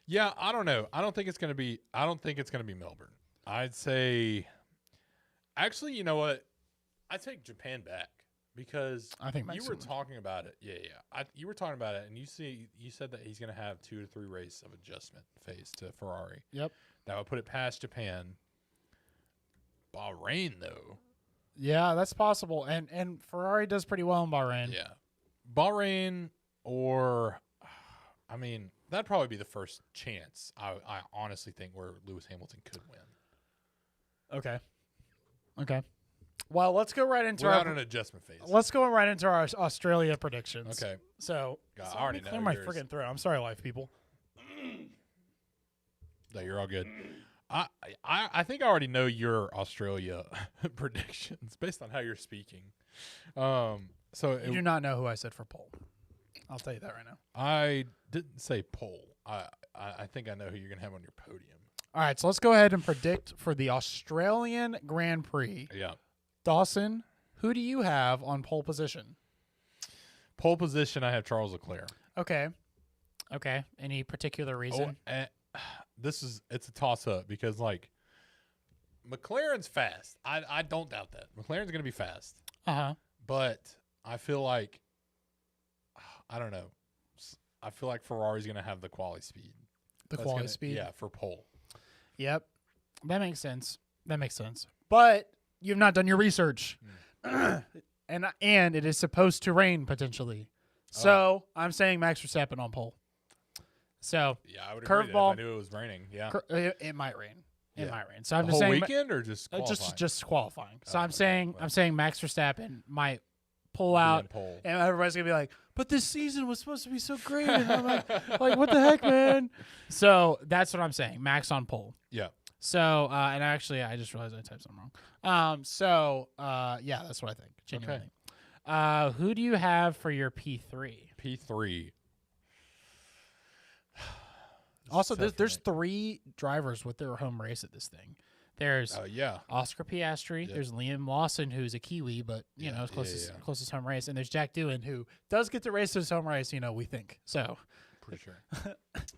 Yeah, I don't know. I don't think it's going to be Melbourne. I'd say actually, you know what? I take Japan back because I think you were talking about it. Yeah. You were talking about it, and you said that he's going to have 2 to 3 races of adjustment phase to Ferrari. Yep. That would put it past Japan. Bahrain, though. Yeah, that's possible. And Ferrari does pretty well in Bahrain. Yeah. Bahrain or, I mean, that'd probably be the first chance I honestly think where Lewis Hamilton could win. Okay. Well, let's go right into Without an adjustment phase. Let's go right into our Australia predictions. Okay. So, God, I already know clear my yours. freaking throat. I'm sorry, life people. No, you're all good. I think I already know your Australia predictions based on how you're speaking. So You do not know who I said for pole. I'll tell you that right now. I didn't say pole. I think I know who you're gonna have on your podium. All right, so let's go ahead and predict for the Australian Grand Prix. Yeah. Dawson, who do you have on pole position? Pole position, I have Charles Leclerc. Okay. Any particular reason? It's a toss up because like McLaren's fast. I don't doubt that. McLaren's gonna be fast. But I feel like I don't know. I feel like Ferrari's gonna have the quality speed. Speed? Yeah, for pole. Yep. That makes sense. But you've not done your research. and it is supposed to rain potentially. So I'm saying Max Verstappen on pole. So yeah, I would agree curveball. If I knew it was raining. Yeah, it might rain. It might rain. So I'm the just whole saying weekend or just qualifying? just qualifying. So I'm okay. saying Max Verstappen might pull out, pole. and everybody's gonna be like, "But this season was supposed to be so great." And I'm like, what the heck, man? So that's what I'm saying. Max on pole. Yeah. So and actually, I just realized I typed something wrong. Yeah, that's what I think. Genuinely. Okay. Who do you have for your P3? P3. Also, there's 3 drivers with their home race at this thing. There's Oscar Piastri. Yep. There's Liam Lawson, who's a Kiwi, but you know, closest home race. And there's Jack Doohan, who does get to race his home race. You know, we think so. Pretty sure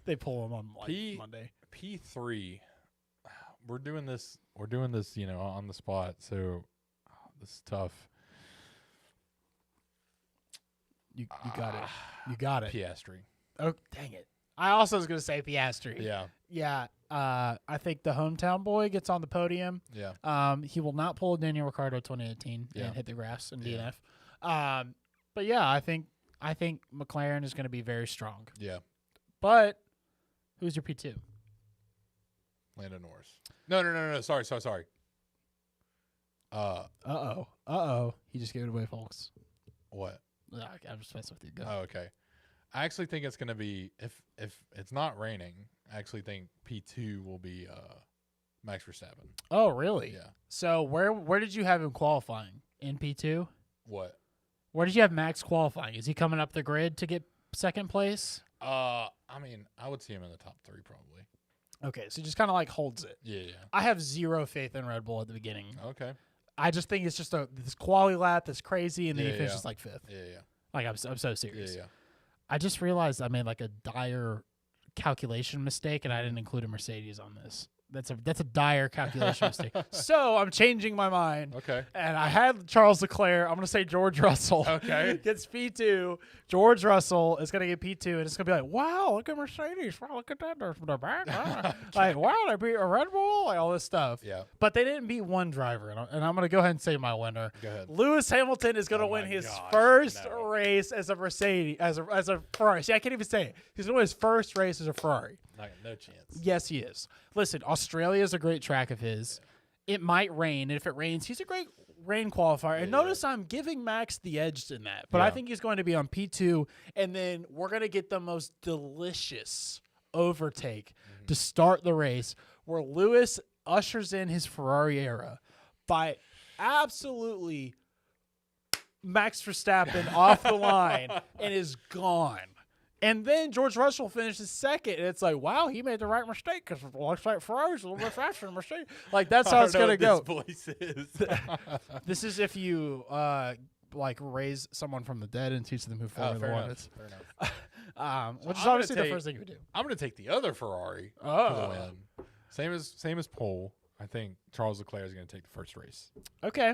they pull him on Monday. P3. We're doing this. You know, on the spot. So this is tough. You got it. You got it. Piastri. Oh, dang it. I also was going to say Piastri. Yeah. Yeah. I think the hometown boy gets on the podium. Yeah. He will not pull Daniel Ricciardo 2018 and hit the grass in DNF. But yeah, I think McLaren is going to be very strong. Yeah. But who's your P2? Lando Norris. No. Sorry. Uh-oh. He just gave it away, folks. What? I'm just messing with you. Go. Oh, okay. I actually think it's going to be if it's not raining. I actually think P2 will be Max Verstappen. Oh, really? Yeah. So where did you have him qualifying in P2? What? Where did you have Max qualifying? Is he coming up the grid to get second place? I mean, I would see him in the top 3 probably. Okay, so he just kind of like holds it. Yeah. I have zero faith in Red Bull at the beginning. Okay. I just think it's just this quali lap that's crazy, and then he finishes like 5th. Yeah. Like I'm so serious. Yeah. I just realized I made like a dire calculation mistake, and I didn't include a Mercedes on this. That's a dire calculation mistake. So I'm changing my mind. Okay. And I had Charles Leclerc. I'm going to say George Russell. Okay. Gets P2. George Russell is going to get P2, and it's going to be like, wow, look at Mercedes. Wow, look at that. They're from the back. Like, wow, they beat a Red Bull. Like, all this stuff. Yeah. But they didn't beat one driver. And I'm going to go ahead and say my winner. Go ahead. Lewis Hamilton is going to win his first race as a Mercedes, as a Ferrari. See, I can't even say it. He's going to win his first race as a Ferrari. No chance. Yes, he is. Listen, Australia is a great track of his. It might rain, and if it rains, he's a great rain qualifier. And notice I'm giving Max the edge in that. But I think he's going to be on P2, and then we're going to get the most delicious overtake to start the race where Lewis ushers in his Ferrari era by absolutely Max Verstappen off the line and is gone. And then George Russell finishes second, and it's like, wow, he made the right mistake because it looks like Ferrari's a little bit faster than Mercedes. Like, that's how it's going to go. This voice is. This is if you, like, raise someone from the dead and teach them who Formula One is. Fair enough. Which is obviously the first thing you do. I'm going to take the other Ferrari for the win. Same as pole. I think Charles Leclerc is going to take the first race. Okay.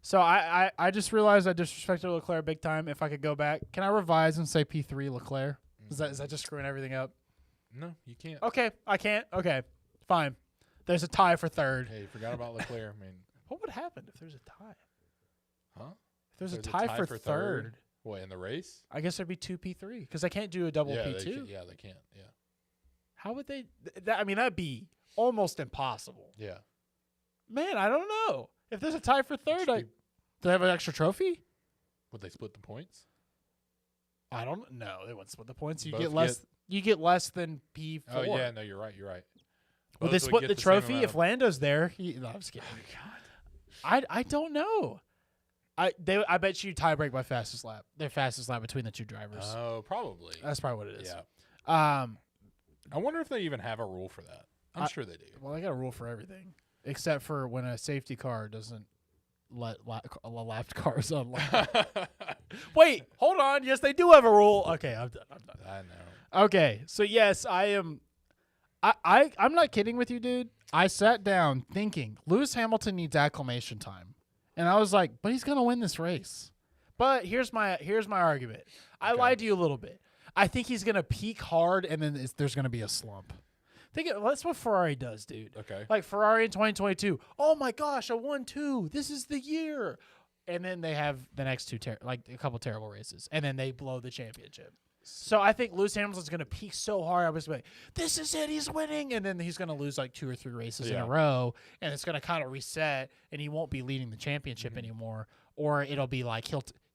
So I just realized I disrespected Leclerc big time. If I could go back, can I revise and say P3 Leclerc? Is that just screwing everything up? No, you can't. Okay, I can't. Okay, fine. There's a tie for third. Hey, you forgot about Leclerc. I mean, what would happen if there's a tie? Huh? If there's a tie for third. What, in the race? I guess it'd be 2P3 because they can't do a double Yeah, P2. they can't. Yeah. How would they? I mean, that'd be almost impossible. Yeah. Man, I don't know. If there's a tie for third, do they have an extra trophy? Would they split the points? I don't know. They wouldn't split the points. You Both get less. You get less than P4. Oh yeah, no, you're right. Would they Both split get the same trophy amount if of- Lando's there? No, I'm just kidding. I don't know. I bet you tie break by fastest lap. Their fastest lap between the two drivers. Oh, probably. That's probably what it is. Yeah. I wonder if they even have a rule for that. I'm sure they do. Well, they got a rule for everything except for when a safety car doesn't let left cars unlock. Wait, hold on. Yes, they do have a rule. Okay, I'm done. I know. Okay, so yes, I am. I'm not kidding with you, dude. I sat down thinking Lewis Hamilton needs acclimation time, and I was like, but he's gonna win this race. But here's my argument. I lied to you a little bit. I think he's gonna peak hard, and then there's gonna be a slump. That's what Ferrari does, dude. Okay. Like Ferrari in 2022. Oh my gosh, a 1-2. This is the year. And then they have the next two, a couple terrible races, and then they blow the championship. So I think Lewis Hamilton's going to peak so hard. I was like, this is it. He's winning. And then he's going to lose like 2 or 3 races in a row, and it's going to kind of reset, and he won't be leading the championship anymore. Or it'll be like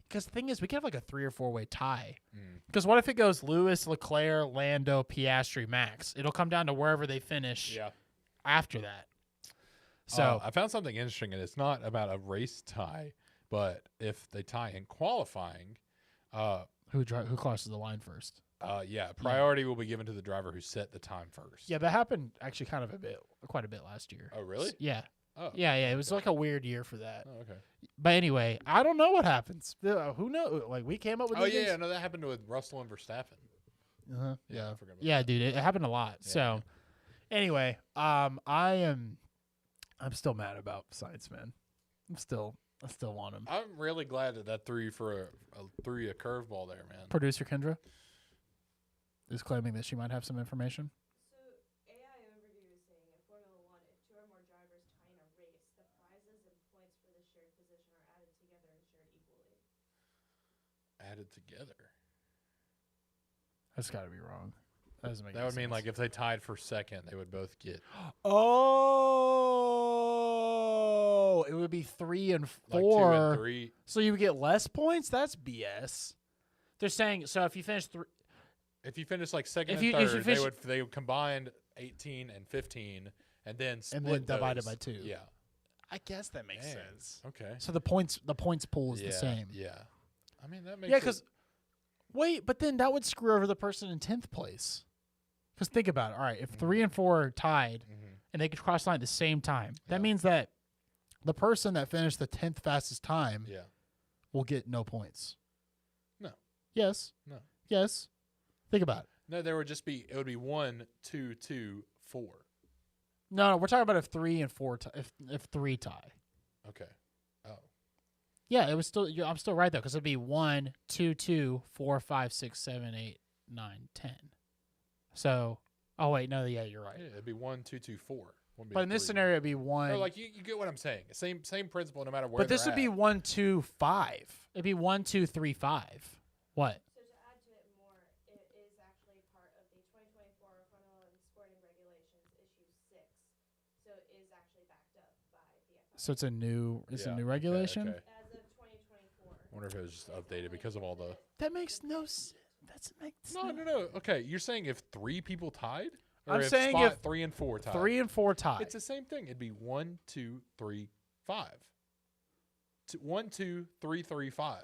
because the thing is, we could have like a 3 or 4 way tie. Because what if it goes Lewis, Leclerc, Lando, Piastri, Max? It'll come down to wherever they finish after that. So I found something interesting, and it's not about a race tie, but if they tie in qualifying, who crosses the line first? priority will be given to the driver who set the time first. Yeah, that happened actually quite a bit last year. Oh, really? Yeah. Oh. Yeah. It was like a weird year for that. Oh, okay. But anyway, I don't know what happens. Who knows? Like we came up with. Oh these yeah, things. no, that happened with Russell and Verstappen. Uh-huh. Yeah, I forgot about Yeah, dude, it happened a lot. Yeah. So, anyway, I'm still mad about Sainz, man. I still want him. I'm really glad that threw you for a curveball there, man. Producer Kendra is claiming that she might have some information. So AI Overview is saying in Formula One, if 2 or more drivers tie in a race, the prizes and points for the shared position are added together and shared equally. Added together. That's got to be wrong. That doesn't make That any would mean sense. like if they tied for second, they would both get Oh, it would be 3 and 4. like 2 and 3. So you would get less points? That's BS. They're saying so if you finish If you finish like second If and you third, finish- they would combine 18 and 15. And then split divide it those. by 2. Yeah. I guess that makes Man. sense. Okay. So the points pool is the same. Yeah. I mean that makes Yeah, because wait, but then that would screw over the person in 10th place. Because think about it. All right, if 3 and 4 are tied and they could cross the line at the same time, that means that the person that finished the 10th fastest time will get no points. No. Yes. No. Yes. Think about it. No, it would be 1, 2, 2, 4. No, we're talking about if 3 and 4 if 3 tie. Okay. Oh. Yeah, it was still. I'm still right though, because it'd be 1, 2, 2, 4, 5, 6, 7, 8, 9, 10. So, oh wait, no, yeah, you're right. Yeah, it'd be 1, 2, 2, 4. Wouldn't be But in this 3. scenario, it'd be 1. No, like you get what I'm saying. Same principle, no matter where. But this would be at. 1, 2, 5. It'd be 1, 2, 3, 5. What? So to add to it more, it is actually part of the 2024 Formula One Sporting Regulations Issue 6. So it is actually backed up by the FIA. So it's a new Okay, regulation. okay. As of 2024. I wonder if it was just updated because of all the. That makes no sense. That's makes No. Okay, you're saying if 3 people tied, or I'm if saying spot if 3 and 4 tied. 3 and 4 tie. It's the same thing. It'd be 1, 2, 3, 5. 1, 2, 3, 3, 5.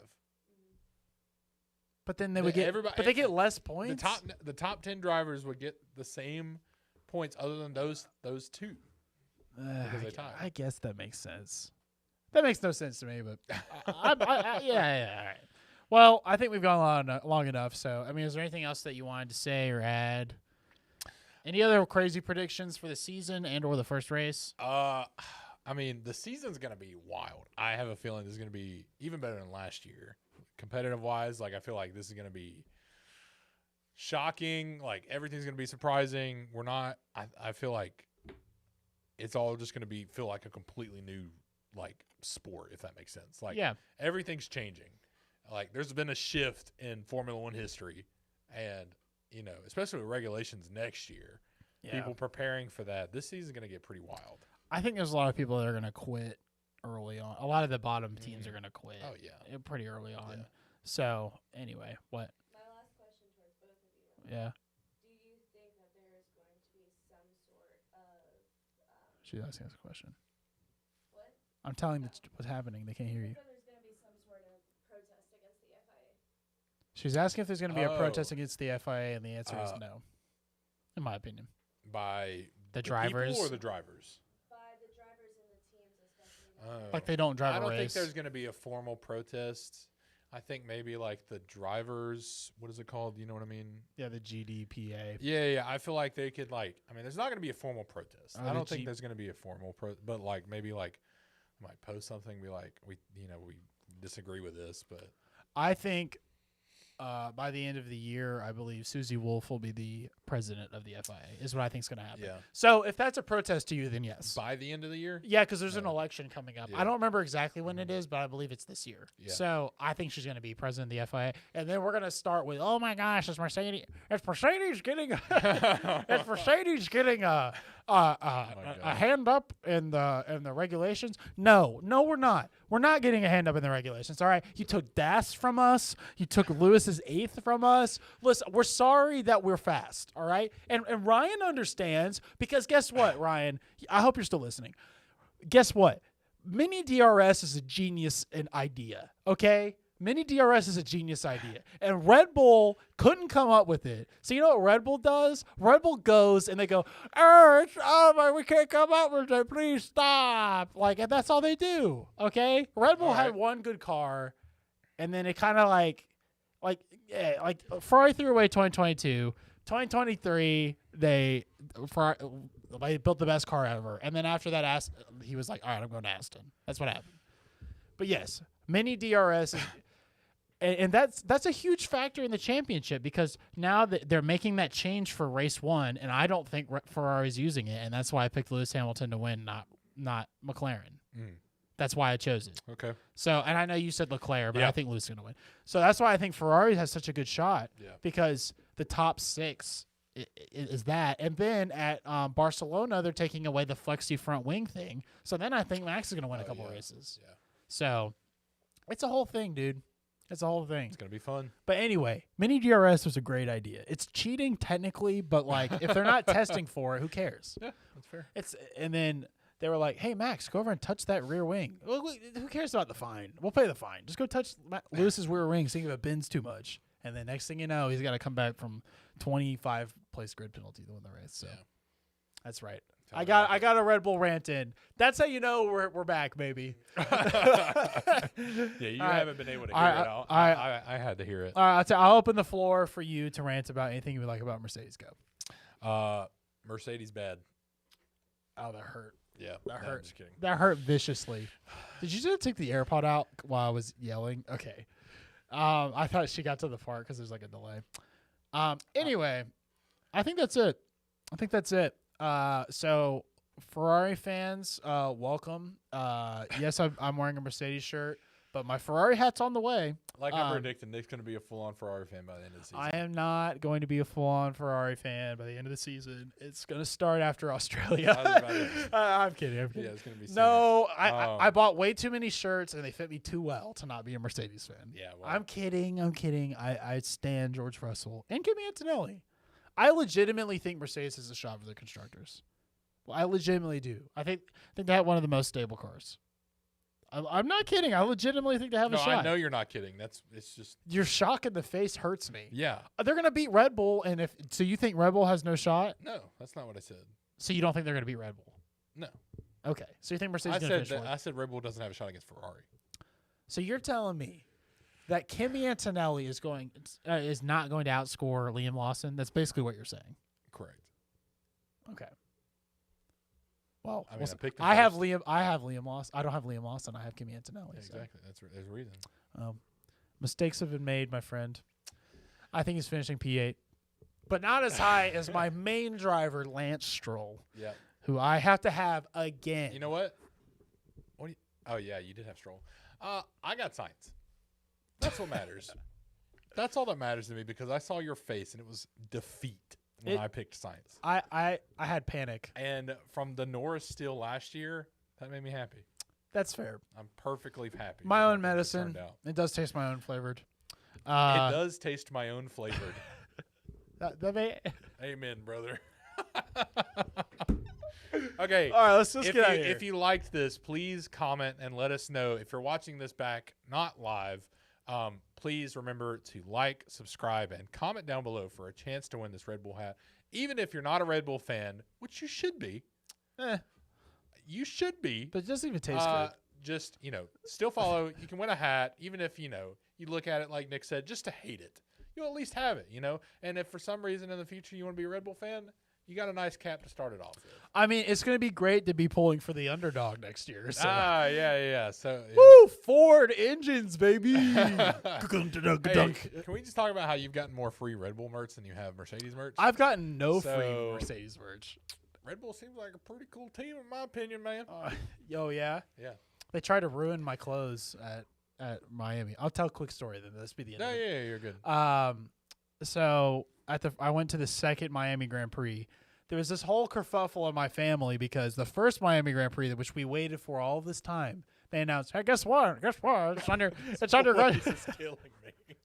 But then they would get. But they get less points. The top 10 drivers would get the same points, other than those 2. Because they tied. I guess that makes sense. That makes no sense to me, but yeah. All right. Well, I think we've gone long enough. So, I mean, is there anything else that you wanted to say or add? Any other crazy predictions for the season and/or the first race? I mean, the season's gonna be wild. I have a feeling this is gonna be even better than last year, competitive wise. Like I feel like this is gonna be shocking. Like everything's gonna be surprising. We're not. I feel like it's all just gonna feel like a completely new like sport, if that makes sense. Like everything's changing. Like, there's been a shift in Formula One history, and especially with regulations next year, people preparing for that. This season's going to get pretty wild. I think there's a lot of people that are going to quit early on. A lot of the bottom teams are going to quit. Oh yeah, pretty early on. Yeah. So anyway, what? My last question towards both of you. Yeah. Do you think that there is going to be some sort of She's asking us a question. what? I'm telling them what's happening. They can't hear you. That there's going to be some sort of protest against the FIA? She's asking if there's going to be a protest Oh. against the FIA, and the answer is no. In my opinion. By The drivers people or the drivers. By the drivers and the teams, especially. Like they don't drive I a don't race. think there's going to be a formal protest. I think maybe like the drivers, what is it called? You know what I mean? Yeah, the GDPA. Yeah. I feel like they could there's not going to be a formal protest. Oh, I the don't think there's going to be a formal but maybe I might post something, be like, we disagree with this, but I think by the end of the year, I believe Susie Wolf will be the president of the FIA, is what I think is going to happen. yeah. So if that's a protest to you, then yes. By the end of the year? Yeah, because there's an election coming up. Yeah. I don't remember exactly when it is, but I believe it's this year. Yeah. So I think she's going to be president of the FIA, and then we're going to start with, oh my gosh, is Mercedes getting a hand up in the regulations? No, we're not. We're not getting a hand up in the regulations. All right, you took Das from us. You took Lewis's 8th from us. Listen, we're sorry that we're fast. All right, and Ryan understands, because guess what, Ryan? I hope you're still listening. Guess what? Mini DRS is a genius idea. Okay. Mini DRS is a genius idea, and Red Bull couldn't come up with it. So you know what Red Bull does? Red Bull goes and they go, it's over. We can't come up with it. Please stop. And that's all they do. Okay. Red Bull had one good car, and then it kind of like Ferrari threw away 2022, 2023. They built the best car ever, and then after that, he was like, all right, I'm going to Aston. That's what happened. But yes, mini DRS is. And that's a huge factor in the championship, because now that they're making that change for race 1, and I don't think Ferrari's using it, and that's why I picked Lewis Hamilton to win, not McLaren. That's why I chose it. Okay. So, and I know you said Leclerc, but Yeah. I think Lewis is going to win. So that's why I think Ferrari has such a good shot, Yeah. because the top 6 is that. And then at Barcelona, they're taking away the flexi front wing thing. So then I think Max is going to win a couple races. Yeah. So it's a whole thing, dude. It's a whole thing. It's going to be fun. But anyway, mini DRS was a great idea. It's cheating technically, but if they're not testing for it, who cares? Yeah, that's fair. And then they were like, "Hey Max, go over and touch that rear wing." Well, who cares about the fine? We'll pay the fine. Just go touch Lewis's rear wing, see if it bends too much. And then next thing you know, he's got to come back from 25 place grid penalty to win the race. So that's right. I got a Red Bull rant in. That's how you know we're back, baby. Yeah, you haven't been able to hear it out. I had to hear it. All right, I'll open the floor for you to rant about anything you would like about Mercedes. Go. Mercedes bad. Oh, that hurt. Yeah, That hurt. I'm just kidding. That hurt viciously. Did you just take the AirPod out while I was yelling? Okay. I thought she got to the part because there's a delay. Anyway, I think that's it. So Ferrari fans, welcome. Yes, I'm wearing a Mercedes shirt, but my Ferrari hat's on the way. Like I predicted, Nick's going to be a full-on Ferrari fan by the end of the season. I am not going to be a full-on Ferrari fan by the end of the season. It's going to start after Australia. I'm kidding. Yeah, it's going to be No, I bought way too many shirts, and they fit me too well to not be a Mercedes fan. Yeah, well, I'm kidding. I stand George Russell and Kimi Antonelli. I legitimately think Mercedes is a shot for the constructors. Well, I legitimately do. I think they have one of the most stable cars. I'm not kidding. I legitimately think they have a shot. I know you're not kidding. It's just Your shock in the face hurts me. yeah. They're going to beat Red Bull, and so you think Red Bull has no shot? No, that's not what I said. So you don't think they're going to beat Red Bull? No, Okay. So you think Mercedes I is going to said finish that. fourth? I said Red Bull doesn't have a shot against Ferrari. So you're telling me that Kimi Antonelli is not going to outscore Liam Lawson? That's basically what you're saying. Correct. Okay. Well, I mean, I picked him I have first. Liam Lawson. I don't have Liam Lawson. I have Kimi Antonelli. Yeah, so. exactly. There's a reason. Mistakes have been made, my friend. I think he's finishing P8, but not as high as my main driver, Lance Stroll, Yeah. who I have to have again. You know what? Oh yeah, you did have Stroll. I got Sainz. That's what matters. That's all that matters to me because I saw your face and it was defeat when I picked Science. I had panic. And from the Norris steal last year, that made me happy. That's fair. I'm perfectly happy. My with own how things medicine. turned out. It does taste my own flavored. It does taste my own flavored. Amen, brother. Okay. All right, let's just if get out you, of here. If you liked this, please comment and let us know. If you're watching this back, not live, please remember to like, subscribe, and comment down below for a chance to win this Red Bull hat. Even if you're not a Red Bull fan, which you should be. You should be. But it doesn't even taste good. Just, still follow. You can win a hat, even if, you look at it like Nick said, just to hate it. You'll at least have it, And if for some reason in the future you want to be a Red Bull fan, you got a nice cap to start it off with. I mean, it's going to be great to be pulling for the underdog next year. So. Yeah. So, Woo! Ford engines, baby. Hey, can we just talk about how you've gotten more free Red Bull merch than you have Mercedes merch? I've gotten no free Mercedes merch. Red Bull seems like a pretty cool team, in my opinion, man. Yeah. Yeah. They tried to ruin my clothes at Miami. I'll tell a quick story then. This be the end. Yeah, you're good. So I went to the second Miami Grand Prix. There was this whole kerfuffle in my family because the first Miami Grand Prix, which we waited for all this time, they announced, "Hey, guess what? It's under it's under This is killing me.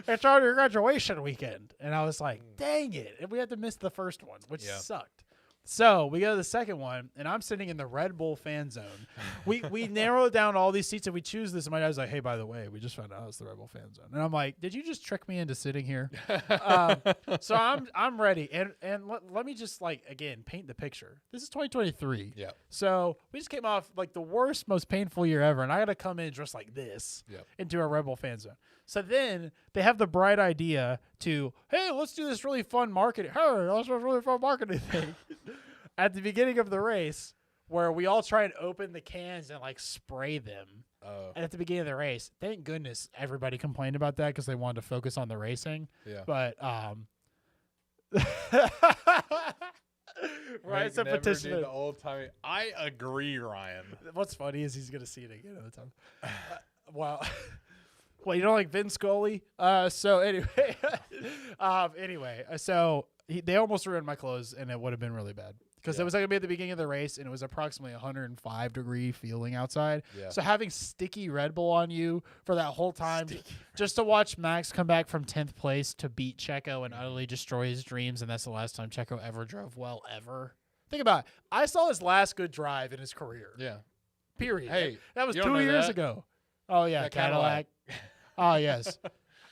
it's on your graduation weekend." And I was like, "Dang it!" And we had to miss the first one, which sucked. So we go to the second one, and I'm sitting in the Red Bull fan zone. We narrowed down all these seats, and we choose this. And my dad's like, "Hey, by the way, we just found out it's the Red Bull fan zone." And I'm like, "Did you just trick me into sitting here?" So I'm ready, and let me just again paint the picture. This is 2023. Yeah. So we just came off the worst, most painful year ever, and I got to come in dressed like this into a Red Bull fan zone. So then they have the bright idea to, "Hey, let's do this really fun marketing. Hey, let's do this really fun marketing thing." At the beginning of the race, where we all try and open the cans and spray them. And at the beginning of the race, thank goodness everybody complained about that because they wanted to focus on the racing. Yeah. But Ryan's a participant. The old time. I agree, Ryan. What's funny is he's gonna see it again at the time. Well, you don't like Vin Scully? So anyway, they almost ruined my clothes, and it would have been really bad. Because it was gonna be at the beginning of the race, and it was approximately 105-degree feeling outside. Yeah. So having sticky Red Bull on you for that whole time, just to watch Max come back from 10th place to beat Checo and utterly destroy his dreams, and that's the last time Checo ever drove well ever. Think about it. I saw his last good drive in his career. Yeah. Period. Hey, that was 2 years ago. Oh yeah, that Cadillac. Oh yes.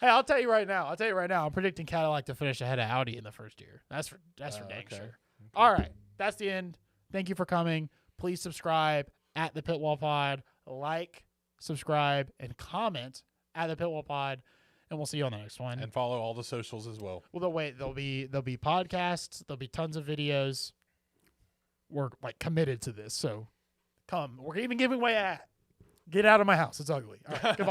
Hey, I'll tell you right now. I'm predicting Cadillac to finish ahead of Audi in the first year. That's for dang sure. Okay. All right. That's the end. Thank you for coming. Please subscribe at the Pitwall Pod. Like, subscribe, and comment at the Pitwall Pod. And we'll see you on the next one. And follow all the socials as well. Well, there'll be podcasts. There'll be tons of videos. We're committed to this, so come. We're even giving away a hat. Get out of my house. It's ugly. All right, goodbye.